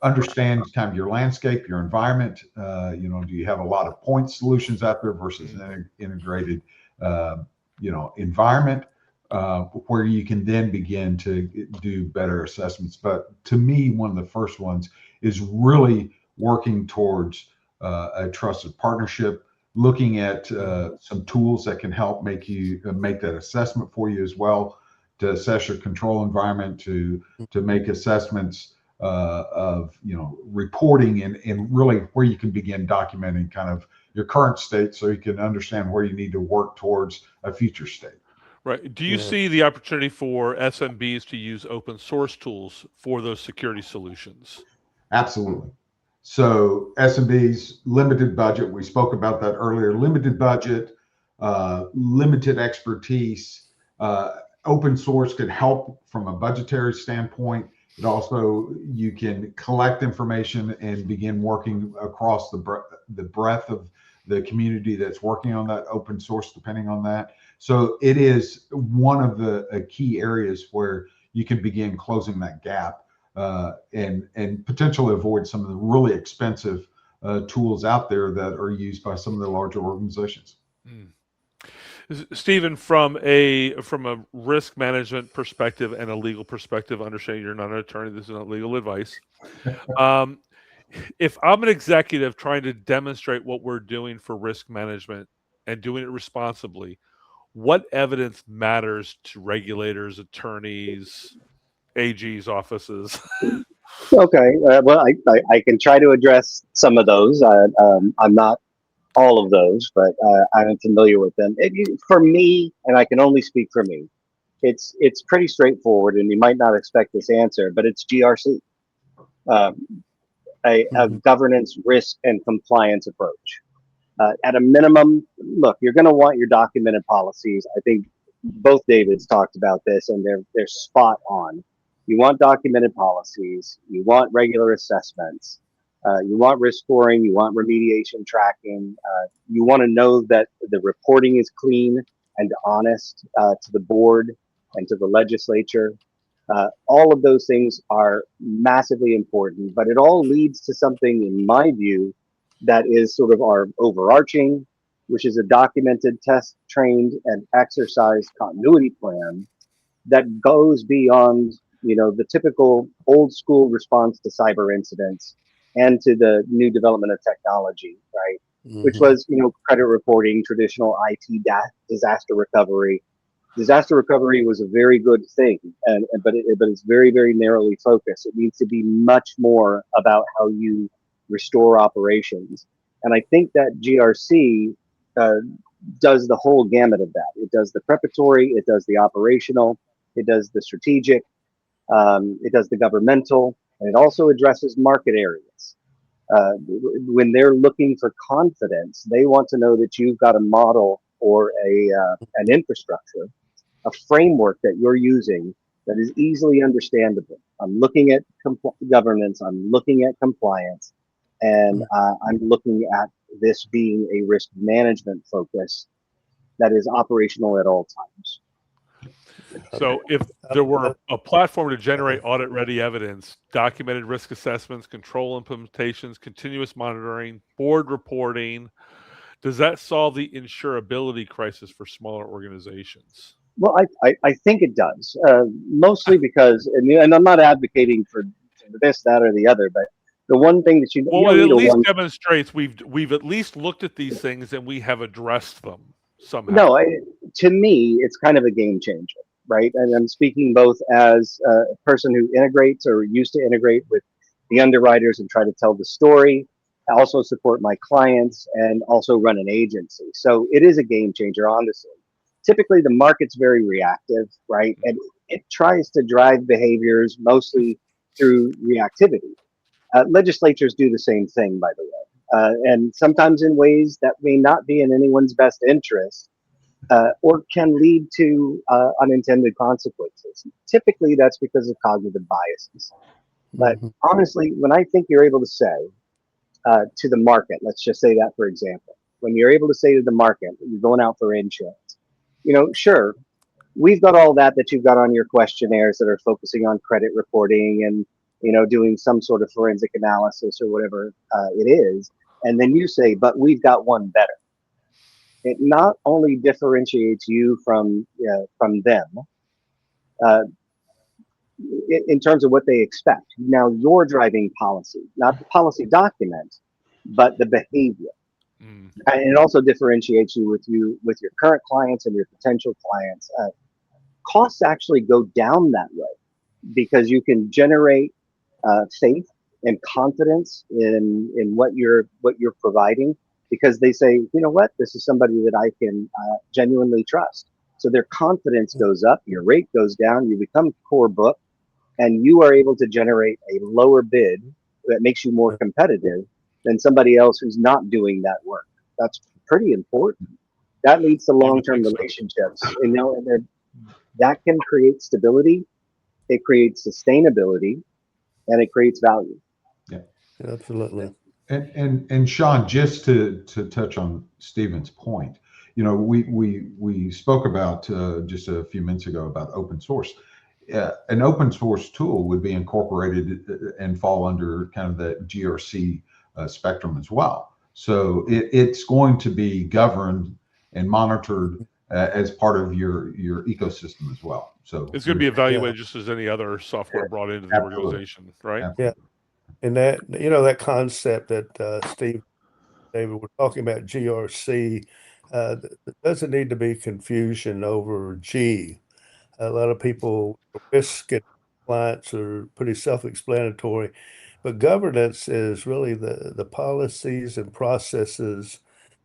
understand kind of your landscape, your environment. Do you have a lot of point solutions out there versus an integrated, environment where you can then begin to do better assessments. But to me, one of the first ones is really working towards a trusted partnership, looking at some tools that can help make that assessment for you as well, to assess your control environment, to make assessments of reporting and really where you can begin documenting kind of your current state so you can understand where you need to work towards a future state. Right. Do you see the opportunity for SMBs to use open source tools for those security solutions? Absolutely. So SMBs, limited budget. We spoke about that earlier. Limited budget, limited expertise. Open source can help from a budgetary standpoint. It also, you can collect information and begin working across the breadth of the community that's working on that open source, depending on that. So it is one of the key areas where you can begin closing that gap. And potentially avoid some of the really expensive tools out there that are used by some of the larger organizations. Stephen, from a risk management perspective and a legal perspective, understanding you're not an attorney, this is not legal advice. If I'm an executive trying to demonstrate what we're doing for risk management and doing it responsibly, what evidence matters to regulators, attorneys, AG's offices? Okay, well, I can try to address some of those. I'm not all of those, but I'm familiar with them. For me, and I can only speak for me, it's pretty straightforward, and you might not expect this answer, but it's GRC, a governance, risk, and compliance approach. At a minimum, look, you're going to want your documented policies. I think both Davids talked about this, and they're spot on. You want documented policies. You want regular assessments. You want risk scoring. You want remediation tracking. You want to know that the reporting is clean and honest to the board and to the legislature. All of those things are massively important, but it all leads to something, in my view, that is sort of our overarching, which is a documented, test, trained, and exercised continuity plan that goes beyond the typical old school response to cyber incidents and to the new development of technology, right? Which was, credit reporting, traditional IT disaster recovery. Disaster recovery was a very good thing, but it's very, very narrowly focused. It needs to be much more about how you restore operations. And I think that GRC does the whole gamut of that. It does the preparatory, it does the operational, it does the strategic, it does the governmental, and it also addresses market areas. When they're looking for confidence, they want to know that you've got a model or an infrastructure, a framework that you're using that is easily understandable. I'm looking at governance, I'm looking at compliance, and I'm looking at this being a risk management focus that is operational at all times. So if there were a platform to generate audit-ready evidence, documented risk assessments, control implementations, continuous monitoring, board reporting, does that solve the insurability crisis for smaller organizations? Well, I think it does, mostly because, and I'm not advocating for this, that, or the other, but the one thing that you it at least demonstrates we've at least looked at these things and we have addressed them somehow. No, to me, it's kind of a game changer, right? And I'm speaking both as a person who integrates or used to integrate with the underwriters and try to tell the story. I also support my clients and also run an agency. So it is a game changer, honestly. Typically, the market's very reactive, right? And it tries to drive behaviors mostly through reactivity. Legislatures do the same thing, by the way, and sometimes in ways that may not be in anyone's best interest, or can lead to unintended consequences. Typically, that's because of cognitive biases. But honestly, when I think you're able to say to the market, let's just say that, for example, when you're able to say to the market, you're going out for insurance, sure, we've got all that you've got on your questionnaires that are focusing on credit reporting and, doing some sort of forensic analysis or whatever it is. And then you say, but we've got one better. It not only differentiates you from them in terms of what they expect. Now you're driving policy, not the policy document, but the behavior. And it also differentiates you with your current clients and your potential clients. Costs actually go down that way because you can generate faith and confidence in what you're providing, because they say, you know what, this is somebody that I can genuinely trust. So their confidence goes up, your rate goes down, you become core book, and you are able to generate a lower bid that makes you more competitive than somebody else who's not doing that work. That's pretty important. That leads to long-term relationships. And that can create stability, it creates sustainability, and it creates value. Yeah, absolutely. And Sean, just to touch on Stephen's point, we spoke about just a few minutes ago about open source. An open source tool would be incorporated and fall under kind of the GRC spectrum as well. So it's going to be governed and monitored as part of your ecosystem as well. So it's going to be evaluated just as any other software brought into the organization, right? Absolutely. Yeah, and that concept that Steve, David, we're talking about GRC, there doesn't need to be confusion over G. A lot of people, risk and compliance are pretty self-explanatory, but governance is really the policies and processes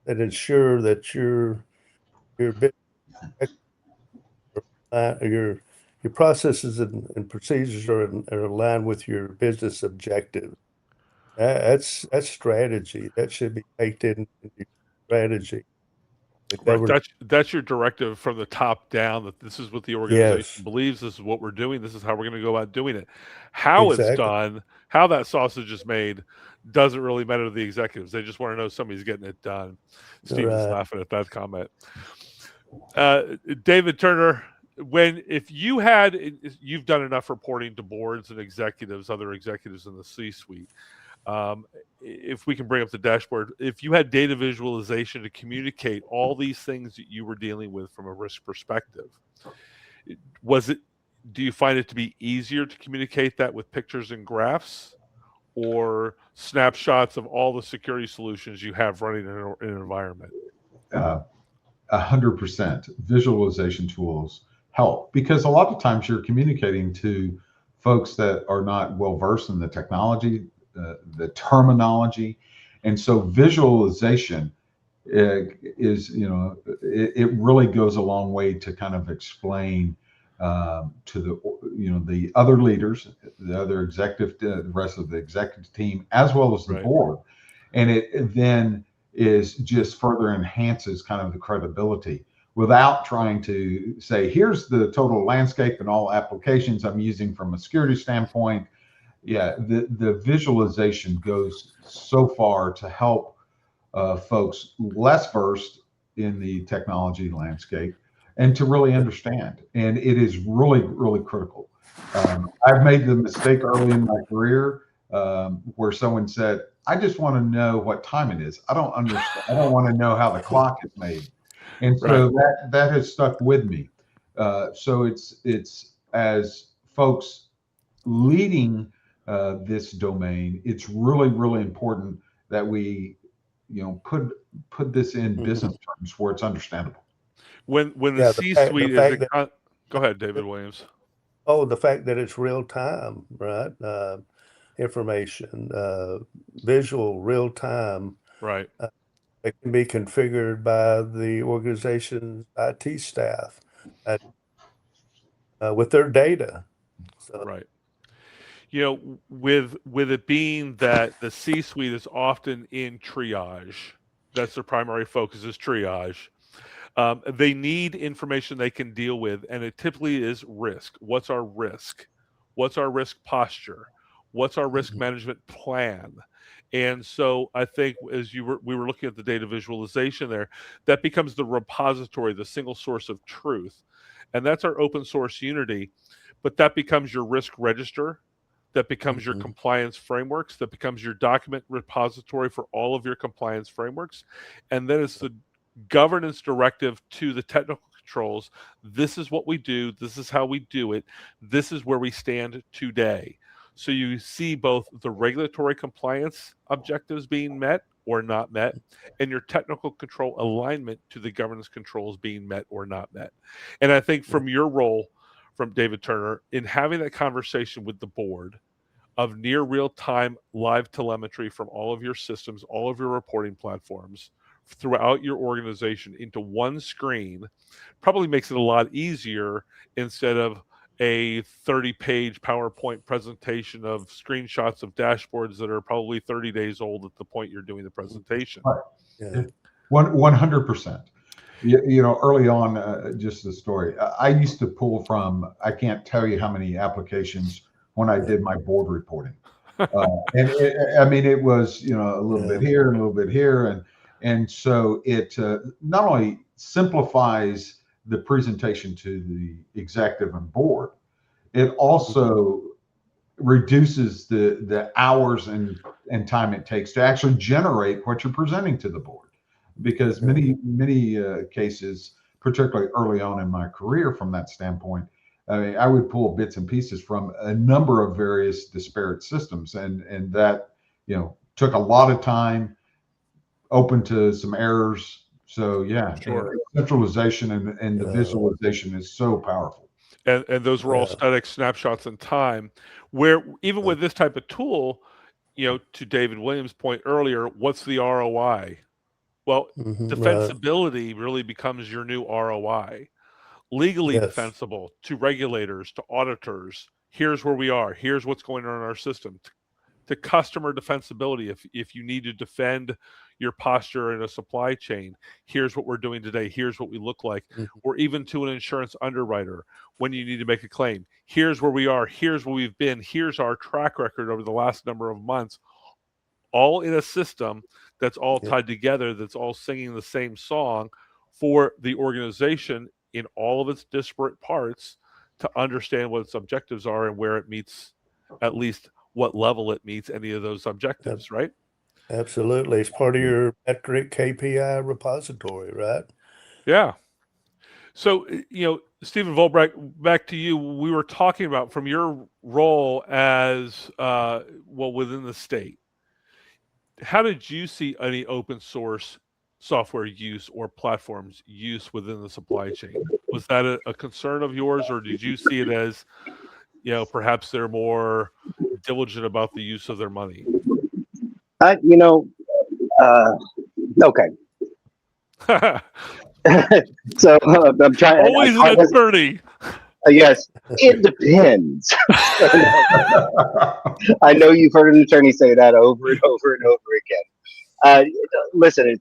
that ensure that your processes and procedures are aligned with your business objectives. That's strategy. That should be baked into your strategy. Right. That's your directive from the top down, that this is what the organization believes, this is what we're doing, this is how we're going to go about doing it. How it's done, how that sausage is made, doesn't really matter to the executives. They just want to know somebody's getting it done. Steven's laughing at that comment. David Turner, if you've done enough reporting to boards and executives, other executives in the C-suite, if we can bring up the dashboard, if you had data visualization to communicate all these things that you were dealing with from a risk perspective, was it do you find it to be easier to communicate that with pictures and graphs, or snapshots of all the security solutions you have running in an environment? 100% visualization tools help, because a lot of times you're communicating to folks that are not well versed in the technology, the terminology, and so visualization is, it really goes a long way to kind of explain to the other leaders, the other executive, the rest of the executive team, as well as the Right. board, and it then is just further enhances kind of the credibility without trying to say, here's the total landscape and all applications I'm using from a security standpoint. Yeah, the visualization goes so far to help folks less versed in the technology landscape and to really understand. And it is really, really critical. I've made the mistake early in my career where someone said, I just want to know what time it is. I don't understand. I don't want to know how the clock is made. And so that has stuck with me. So it's as folks leading this domain, it's really, really important that we, put this in business terms where it's understandable. When the Yeah, C-suite the is fact go ahead, David Williams. the fact that it's real time, right? Information, visual, real time. Right. It can be configured by the organization's IT staff with their data. So, Right. With it being that the C-suite is often in triage, that's their primary focus is triage. They need information they can deal with, and it typically is risk. What's our risk? What's our risk posture? What's our risk management plan? And so I think as we were looking at the data visualization there, that becomes the repository, the single source of truth. And that's our open source Unity, but that becomes your risk register. That becomes your compliance frameworks. That becomes your document repository for all of your compliance frameworks. And then it's the governance directive to the technical controls. This is what we do. This is how we do it. This is where we stand today. So you see both the regulatory compliance objectives being met or not met, and your technical control alignment to the governance controls being met or not met. And I think from your role, from David Turner, in having that conversation with the board of near real-time live telemetry from all of your systems, all of your reporting platforms throughout your organization into one screen probably makes it a lot easier instead of a 30-page PowerPoint presentation of screenshots of dashboards that are probably 30 days old at the point you're doing the presentation. Right. yeah. 100%. Early on, just the story, I used to pull from, I can't tell you how many applications when I did my board reporting. And it was, a little bit here and a little bit here. And so it not only simplifies the presentation to the executive and board, it also reduces the hours and time it takes to actually generate what you're presenting to the board. Because many cases, particularly early on in my career from that standpoint, I would pull bits and pieces from a number of various disparate systems, and that took a lot of time, open to some errors. So Sure. Centralization and the visualization is so powerful. And those were all static snapshots in time, where even with this type of tool, to David Williams' point earlier, what's the ROI? Well, defensibility really becomes your new ROI. Legally defensible to regulators, to auditors. Here's where we are. Here's what's going on in our system. To customer defensibility, if you need to defend your posture in a supply chain, here's what we're doing today. Here's what we look like. Or even to an insurance underwriter, when you need to make a claim, here's where we are. Here's where we've been. Here's our track record over the last number of months. All in a system that's all tied together, that's all singing the same song for the organization in all of its disparate parts to understand what its objectives are and where it meets, at least what level it meets any of those objectives, right? Absolutely. It's part of your metric KPI repository, right? Yeah. So, Stephen Volbrecht, back to you. We were talking about from your role as within the state. How did you see any open source software use or platforms use within the supply chain? Was that a concern of yours, or did you see it as, perhaps they're more diligent about the use of their money? You know, okay. So I'm trying. Always an attorney. Yes, it depends. I know you've heard an attorney say that over and over and over again. Listen,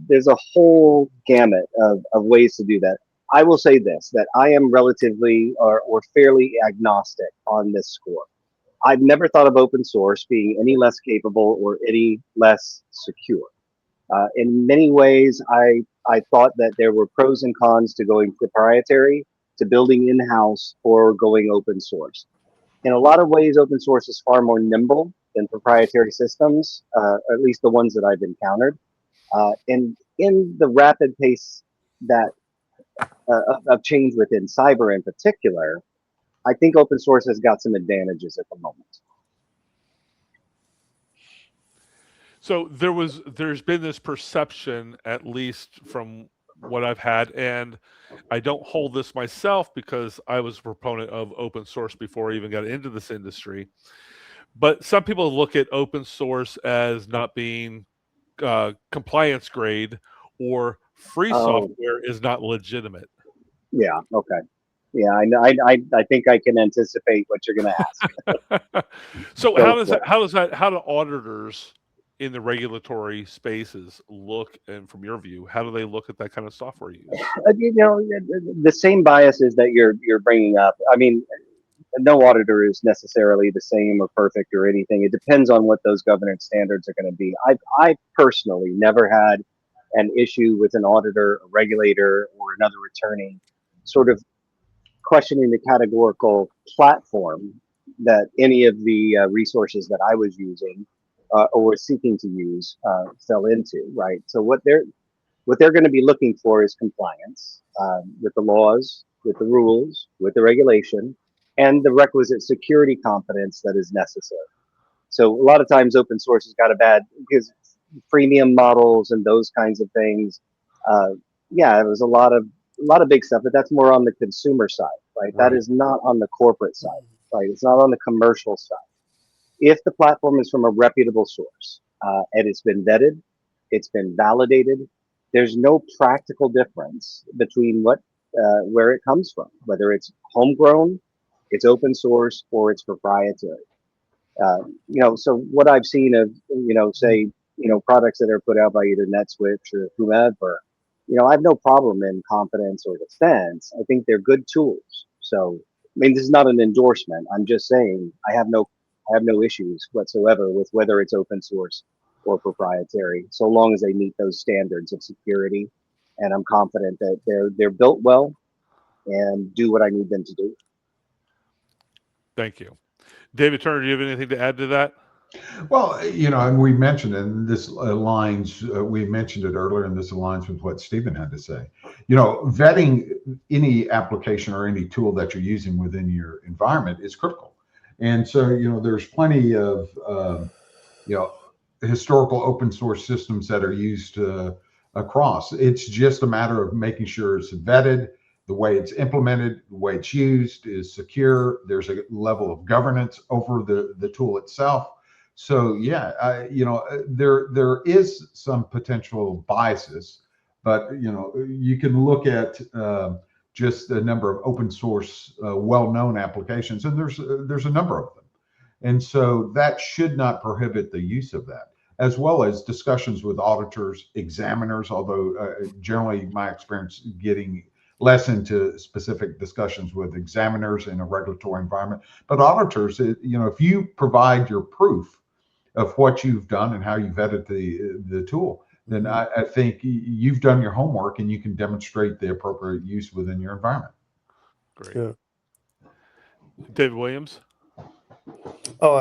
there's a whole gamut of ways to do that. I will say this, that I am relatively or fairly agnostic on this score. I've never thought of open source being any less capable or any less secure. In many ways, I thought that there were pros and cons to going proprietary, to building in-house, or going open source. In a lot of ways, open source is far more nimble than proprietary systems, at least the ones that I've encountered. And in the rapid pace that of change within cyber in particular, I think open source has got some advantages at the moment. So there's been this perception, at least from what I've had, and I don't hold this myself because I was a proponent of open source before I even got into this industry. But some people look at open source as not being compliance grade, or free software is not legitimate. Yeah. Okay. Yeah, I know. I think I can anticipate what you're going to ask. So how do auditors in the regulatory spaces look, and from your view, how do they look at that kind of software use? The same biases that you're bringing up. I mean, no auditor is necessarily the same or perfect or anything. It depends on what those governance standards are going to be. I personally never had an issue with an auditor, a regulator, or another attorney sort of questioning the categorical platform that any of the resources that I was using or was seeking to use fell into, right? So what they're going to be looking for is compliance with the laws, with the rules, with the regulation, and the requisite security competence that is necessary. So a lot of times open source has got a bad, because freemium models and those kinds of things. Yeah, it was a lot of big stuff, but that's more on the consumer side, right? That is not on the corporate side, right? It's not on the commercial side. If the platform is from a reputable source and it's been vetted, it's been validated, there's no practical difference between where it comes from, whether it's homegrown, it's open source, or it's proprietary. So what I've seen of, say, products that are put out by either NetSwitch or whomever, I have no problem in confidence or defense. I think they're good tools. So, I mean, this is not an endorsement. I'm just saying I have no issues whatsoever with whether it's open source or proprietary, so long as they meet those standards of security. And I'm confident that they're built well and do what I need them to do. Thank you. David Turner, do you have anything to add to that? Well, and we mentioned, and this aligns, we mentioned it earlier, and this aligns with what Stephen had to say. Vetting any application or any tool that you're using within your environment is critical. And so, there's plenty of, historical open source systems that are used across. It's just a matter of making sure it's vetted, the way it's implemented, the way it's used is secure. There's a level of governance over the tool itself. So yeah, there is some potential biases, but you can look at just the number of open source well-known applications, and there's a number of them, and so that should not prohibit the use of that, as well as discussions with auditors, examiners. Although generally, my experience getting less into specific discussions with examiners in a regulatory environment, but auditors, if you provide your proof of what you've done and how you vetted the tool, then I think you've done your homework and you can demonstrate the appropriate use within your environment. Great. Yeah. David Williams? Oh,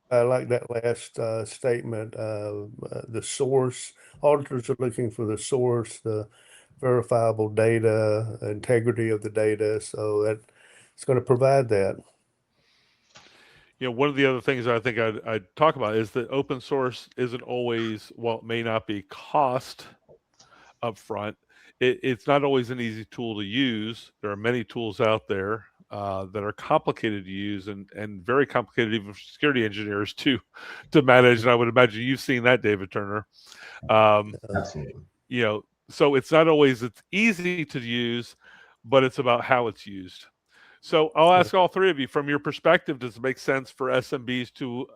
I like that last statement. The source, auditors are looking for the source, the verifiable data, integrity of the data. So that it's going to provide that. One of the other things I think I'd talk about is that open source isn't always, while it may not be cost up front, it's not always an easy tool to use. There are many tools out there that are complicated to use and very complicated even for security engineers to manage. And I would imagine you've seen that, David Turner. Absolutely. So it's not always it's easy to use, but it's about how it's used. So I'll ask all three of you, from your perspective, does it make sense for SMBs to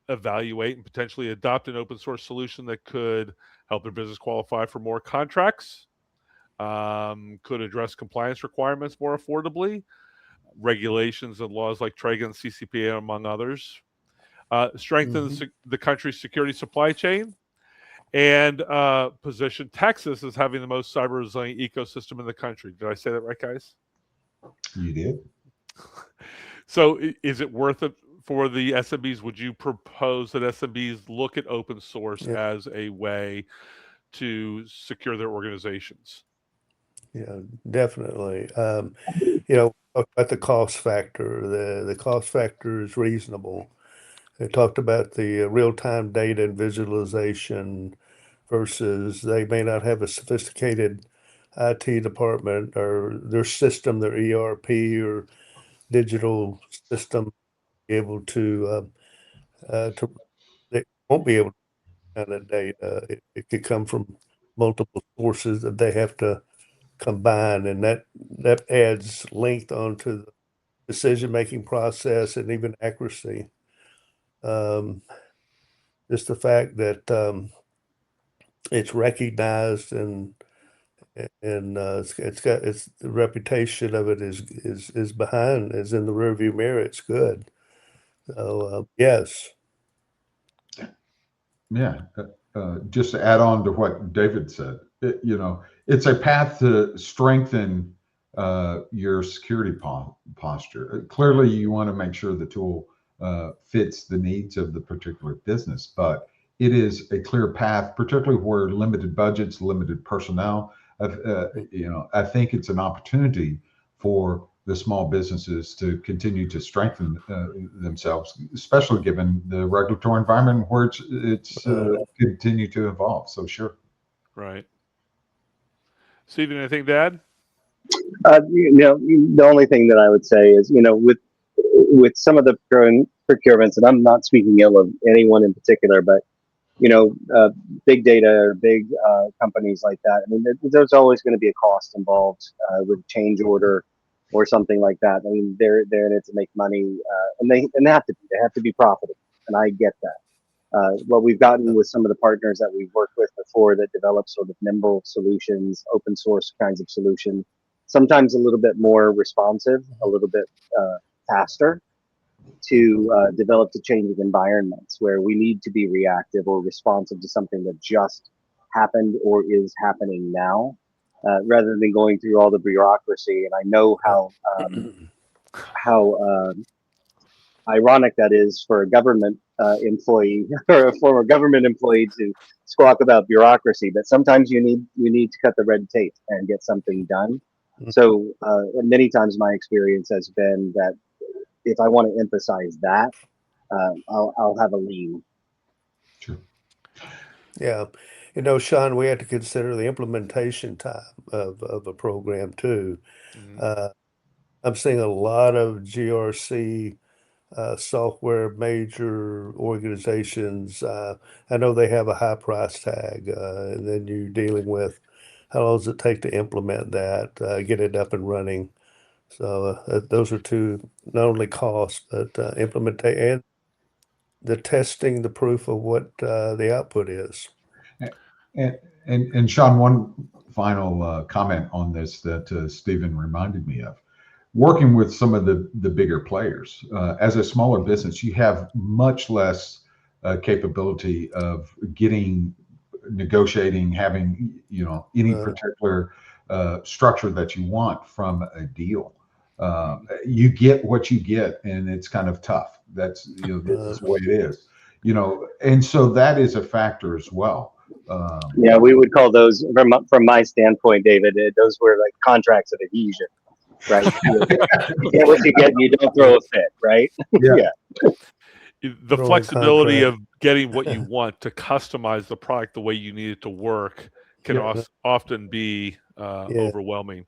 evaluate and potentially adopt an open source solution that could help their business qualify for more contracts, could address compliance requirements more affordably, regulations and laws like TREGA and CCPA, among others, strengthen the country's security supply chain, and position Texas as having the most cyber resilient ecosystem in the country? Did I say that right, guys? You did. So is it worth it for the SMBs? Would you propose that SMBs look at open source as a way to secure their organizations? Yeah, definitely. About the cost factor. The cost factor is reasonable. They talked about the real-time data and visualization versus they may not have a sophisticated IT department or their system, their ERP or digital system, be able to they won't be able to kind of data. It could come from multiple sources that they have to combine, and that adds length onto the decision-making process and even accuracy. Just the fact that it's recognized and it's the reputation of it is in the rearview mirror. It's good. So yes. Yeah. Just to add on to what David said, it's a path to strengthen your security posture. Clearly, you want to make sure the tool fits the needs of the particular business, but it is a clear path, particularly where limited budgets, limited personnel. I think it's an opportunity for the small businesses to continue to strengthen themselves, especially given the regulatory environment where it's continue to evolve. So sure. Right. Stephen, anything to add? The only thing that I would say is, with some of the procurements, and I'm not speaking ill of anyone in particular, but big data or big companies like that. I mean, there's always going to be a cost involved with change order or something like that. I mean, they're in it to make money, and they have to be profitable, and I get that. What we've gotten with some of the partners that we've worked with before that develop sort of nimble solutions, open source kinds of solutions, sometimes a little bit more responsive, a little bit faster to develop to changing environments where we need to be reactive or responsive to something that just happened or is happening now, rather than going through all the bureaucracy. And I know how ironic that is for a government employee or a former government employee to squawk about bureaucracy, but sometimes you need to cut the red tape and get something done. So many times my experience has been that if I want to emphasize that, I'll have a lean. Sure. Yeah. Sean, we have to consider the implementation time of a program too. I'm seeing a lot of GRC software major organizations. I know they have a high price tag, and then you're dealing with how long does it take to implement that, get it up and running. So those are two, not only costs, but implementation and the testing, the proof of what the output is. And Sean, one final comment on this that Stephen reminded me of. Working with some of the bigger players, as a smaller business, you have much less capability of negotiating, having any particular structure that you want from a deal. You get what you get, and it's kind of tough. That's this is the way it is. And so that is a factor as well. Yeah, we would call those, from my standpoint, David, those were like contracts of adhesion, right? You get what you get, and you don't throw a fit, right? Yeah. Yeah. The Throwing flexibility contract. of getting what you want to customize the product the way you need it to work can Yeah. often be overwhelming.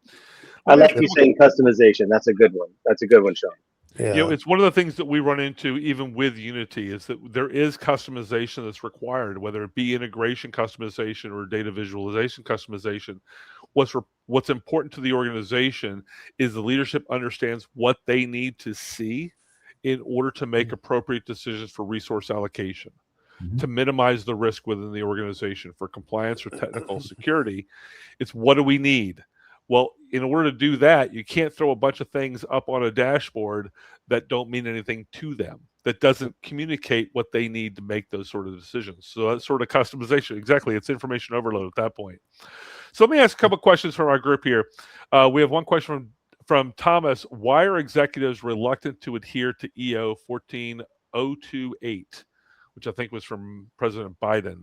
I like you saying customization. That's a good one. That's a good one, Sean. Yeah. You know, it's one of the things that we run into even with Unity is that there is customization that's required, whether it be integration customization or data visualization customization. What's important to the organization is the leadership understands what they need to see in order to make appropriate decisions for resource allocation, to minimize the risk within the organization for compliance or technical security. It's what do we need? Well, in order to do that, you can't throw a bunch of things up on a dashboard that don't mean anything to them, that doesn't communicate what they need to make those sort of decisions. So that's sort of customization. Exactly. It's information overload at that point. So let me ask a couple of questions from our group here. We have one question from Thomas. Why are executives reluctant to adhere to EO 14028, which I think was from President Biden,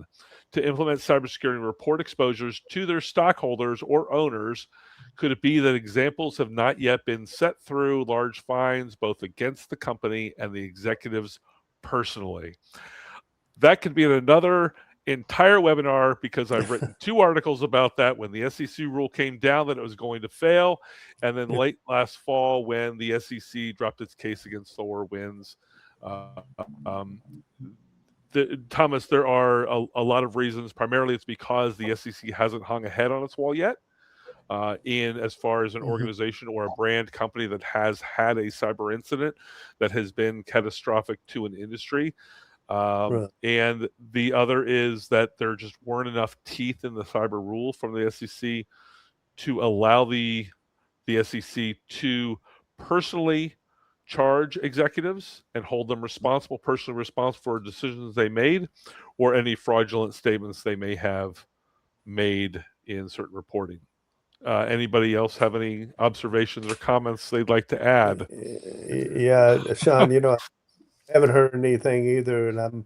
to implement cybersecurity and report exposures to their stockholders or owners? Could it be that examples have not yet been set through large fines, both against the company and the executives personally? That could be in another entire webinar, because I've written 2 articles about that when the SEC rule came down that it was going to fail, and then late last fall when the SEC dropped its case against SolarWinds. Thomas, there are a lot of reasons. Primarily, it's because the SEC hasn't hung a head on its wall yet. In as far as an organization or a brand company that has had a cyber incident that has been catastrophic to an industry. And the other is that there just weren't enough teeth in the cyber rule from the SEC to allow the SEC to personally charge executives and hold them personally responsible for decisions they made or any fraudulent statements they may have made in certain reporting. Anybody else have any observations or comments they'd like to add? Yeah, Sean, I haven't heard anything either, and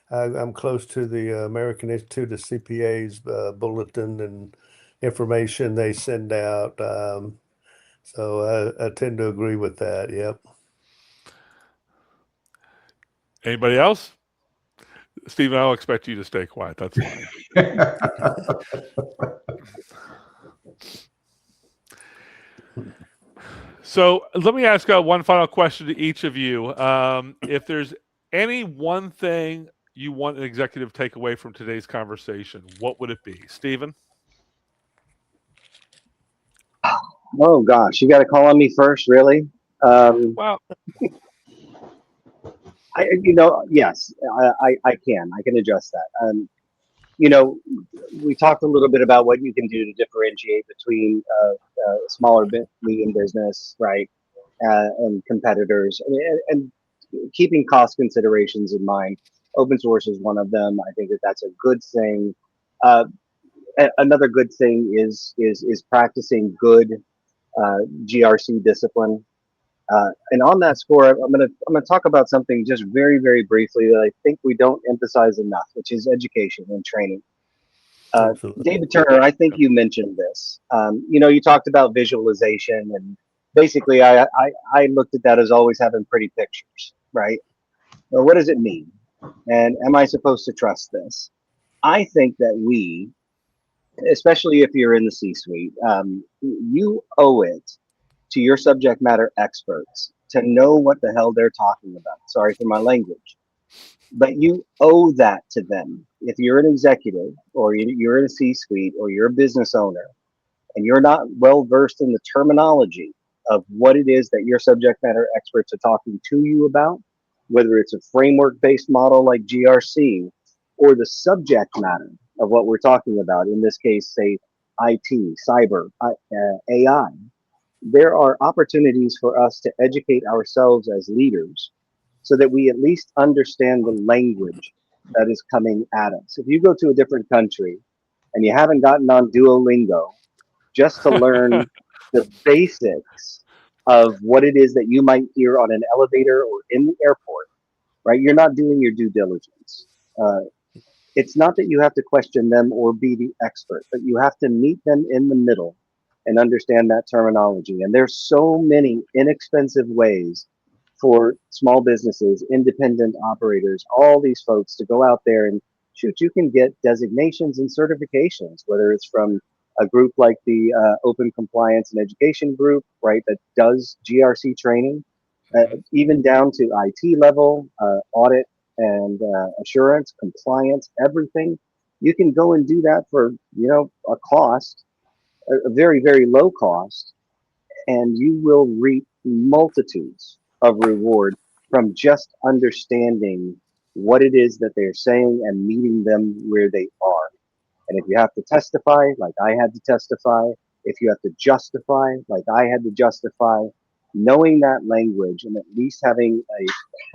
I'm close to the American Institute of CPAs bulletin and information they send out. So I tend to agree with that. Yep. Anybody else? Stephen, I'll expect you to stay quiet. That's fine. So let me ask one final question to each of you. If there's any one thing you want an executive to take away from today's conversation, what would it be? Stephen? Oh gosh, you got to call on me first, really? Well, yes, I can adjust that. We talked a little bit about what you can do to differentiate between smaller, medium business, right, and competitors, and keeping cost considerations in mind. Open source is one of them. I think that's a good thing. Another good thing is practicing good GRC discipline. And on that score, I'm gonna talk about something just very, very briefly that I think we don't emphasize enough, which is education and training. David Turner, I think you mentioned this. You talked about visualization, and basically, I looked at that as always having pretty pictures, right? Well, what does it mean? And am I supposed to trust this? I think that we, especially if you're in the C-suite, you owe it to your subject matter experts to know what the hell they're talking about. Sorry for my language. But you owe that to them. If you're an executive or you're in a C-suite or you're a business owner and you're not well versed in the terminology of what it is that your subject matter experts are talking to you about, whether it's a framework-based model like GRC or the subject matter of what we're talking about, in this case, say, IT, cyber, AI, there are opportunities for us to educate ourselves as leaders so that we at least understand the language that is coming at us. If you go to a different country and you haven't gotten on Duolingo just to learn the basics of what it is that you might hear on an elevator or in the airport, right? You're not doing your due diligence. it's not that you have to question them or be the expert, but you have to meet them in the middle and understand that terminology. And there's so many inexpensive ways for small businesses, independent operators, all these folks to go out there and shoot, you can get designations and certifications, whether it's from a group like the Open Compliance and Education Group, right, that does GRC training, even down to IT level, audit and assurance, compliance, everything. You can go and do that for, a cost, a very, very low cost, and you will reap multitudes of reward from just understanding what it is that they're saying and meeting them where they are. And if you have to testify, like I had to testify, if you have to justify, like I had to justify, knowing that language and at least having a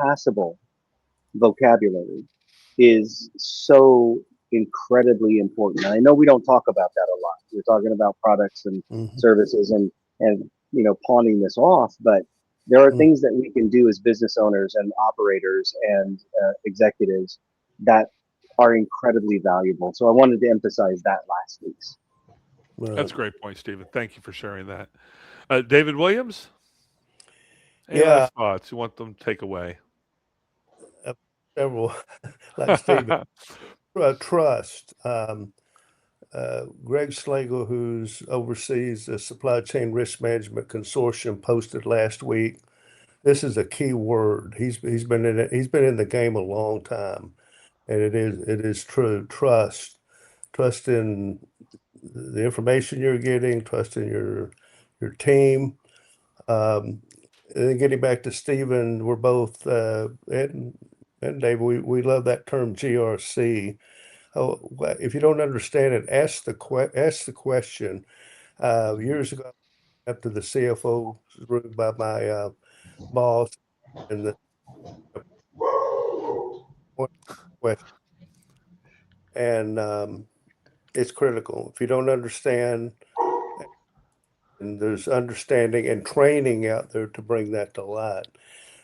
passable vocabulary is so incredibly important. And I know we don't talk about that a lot. We're talking about products and services and pawning this off, but there are things that we can do as business owners and operators and executives that are incredibly valuable. So I wanted to emphasize that last piece. That's a great point, Stephen. Thank you for sharing that. David Williams? Any Yeah. last thoughts you want them to take away? Several, like Stephen. Trust. Greg Slagle, who's oversees the Supply Chain Risk Management Consortium, posted last week. This is a key word. He's been in it. He's been in the game a long time, and it is true. Trust in the information you're getting. Trust in your team. And then getting back to Stephen, we're both and Dave. We love that term GRC. Oh, if you don't understand it, ask the question. Years ago, up to the CFO room by my boss, and the question, and it's critical. If you don't understand, and there's understanding and training out there to bring that to light.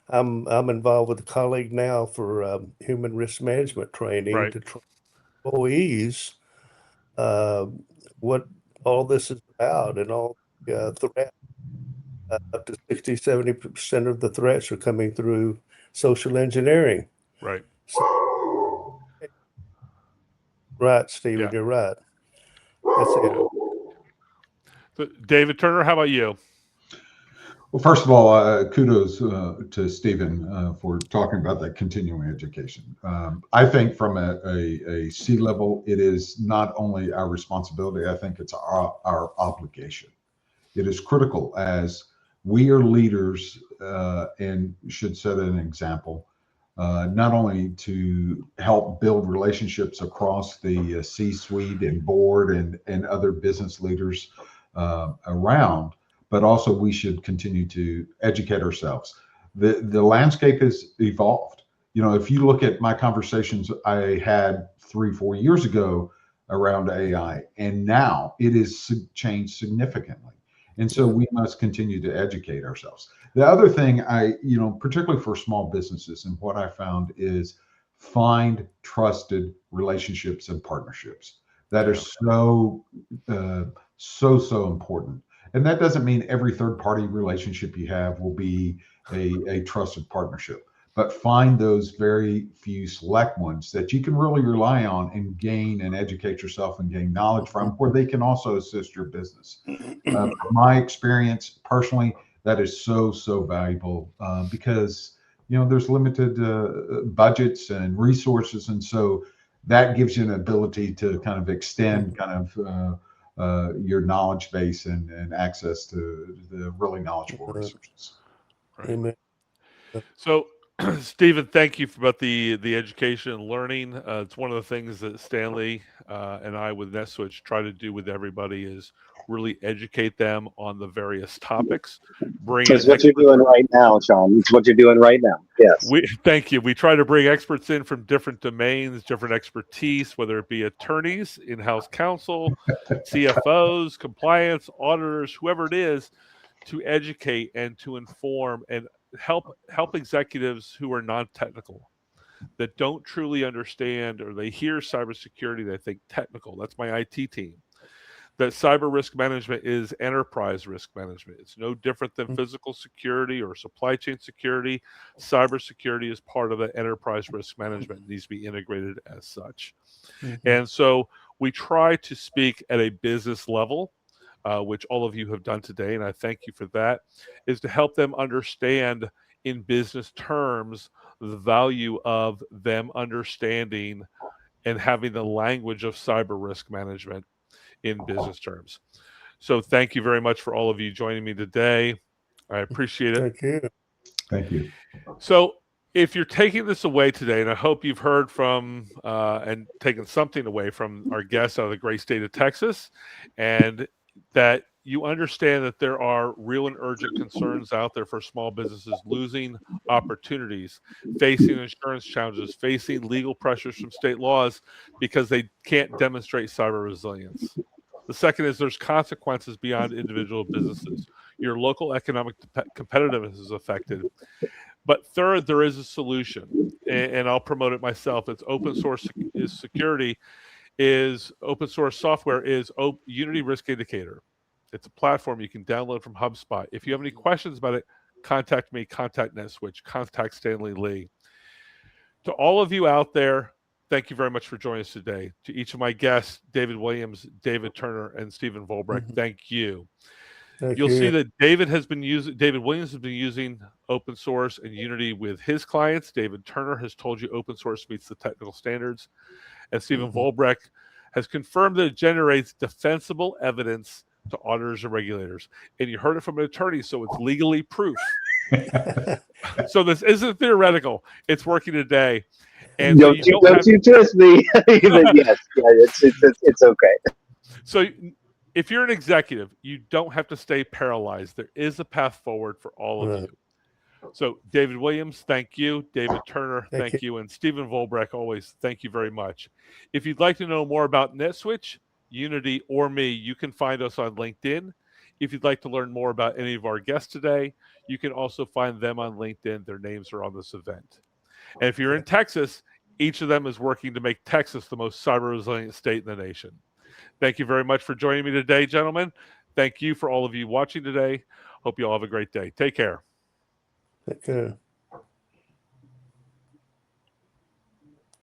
I'm involved with a colleague now for human risk management training to train employees what all this is about and all threats. Up to 60-70% of the threats are coming through social engineering. Right. So, right, Stephen, you're right. That's it. So, David Turner, how about you? Well, first of all, kudos to Stephen for talking about that continuing education. I think from a C-level, it is not only our responsibility, I think it's our obligation. It is critical as we are leaders and should set an example, not only to help build relationships across the C-suite and board and other business leaders around, but also we should continue to educate ourselves. The landscape has evolved. If you look at my conversations I had 3-4 years ago around AI, and now it has changed significantly. And so we must continue to educate ourselves. The other thing particularly for small businesses, and what I found is find trusted relationships and partnerships. That is so important. And that doesn't mean every third-party relationship you have will be a trusted partnership, but find those very few select ones that you can really rely on and gain and educate yourself and gain knowledge from, where they can also assist your business. From my experience personally, that is so valuable because there's limited budgets and resources, and so that gives you an ability to kind of extend your knowledge base and access to the really knowledgeable resources. Right. Amen. So, Stephen, thank you about the education and learning. It's one of the things that Stanley and I with NetSwitch try to do with everybody is really educate them on the various topics. It's what you're doing right now, Sean. It's what you're doing right now. Yes. Thank you. We try to bring experts in from different domains, different expertise, whether it be attorneys, in-house counsel, CFOs, compliance, auditors, whoever it is, to educate and to inform and help executives who are non-technical. that don't truly understand, or they hear cybersecurity, they think technical. That's my IT team. That cyber risk management is enterprise risk management. It's no different than physical security or supply chain security. Cybersecurity is part of the enterprise risk management. It needs to be integrated as such. And so we try to speak at a business level, which all of you have done today, and I thank you for that, is to help them understand in business terms the value of them understanding and having the language of cyber risk management in business terms. So thank you very much for all of you joining me today. I appreciate it. Thank you. Thank you. So if you're taking this away today, and I hope you've heard from and taken something away from our guests out of the great state of Texas, and that you understand that there are real and urgent concerns out there for small businesses losing opportunities, facing insurance challenges, facing legal pressures from state laws because they can't demonstrate cyber resilience. The second is there's consequences beyond individual businesses. Your local economic competitiveness is affected. But third, there is a solution, and I'll promote it myself. It's open source is security, is open source software is Unity Risk Indicator. It's a platform you can download from HubSpot. If you have any questions about it, contact me, contact NetSwitch, contact Stanley Lee. To all of you out there, thank you very much for joining us today. To each of my guests, David Williams, David Turner, and Stephen Volbrecht, thank you. You'll see that David Williams has been using open source and Unity with his clients. David Turner has told you open source meets the technical standards. And Stephen Volbrecht has confirmed that it generates defensible evidence to auditors and regulators. And you heard it from an attorney, so it's legally proof. So this isn't theoretical. It's working today. And don't you twist me. Yes, it's okay. So if you're an executive, you don't have to stay paralyzed. There is a path forward for all of you. So David Williams, thank you. David Turner, thank you. And Stephen Volbrecht, always thank you very much. If you'd like to know more about NetSwitch, Unity, or me, you can find us on LinkedIn. If you'd like to learn more about any of our guests today, you can also find them on LinkedIn. Their names are on this event. And if you're in Texas, each of them is working to make Texas the most cyber resilient state in the nation. Thank you very much for joining me today, gentlemen. Thank you for all of you watching today. Hope you all have a great day. Take care. Take care.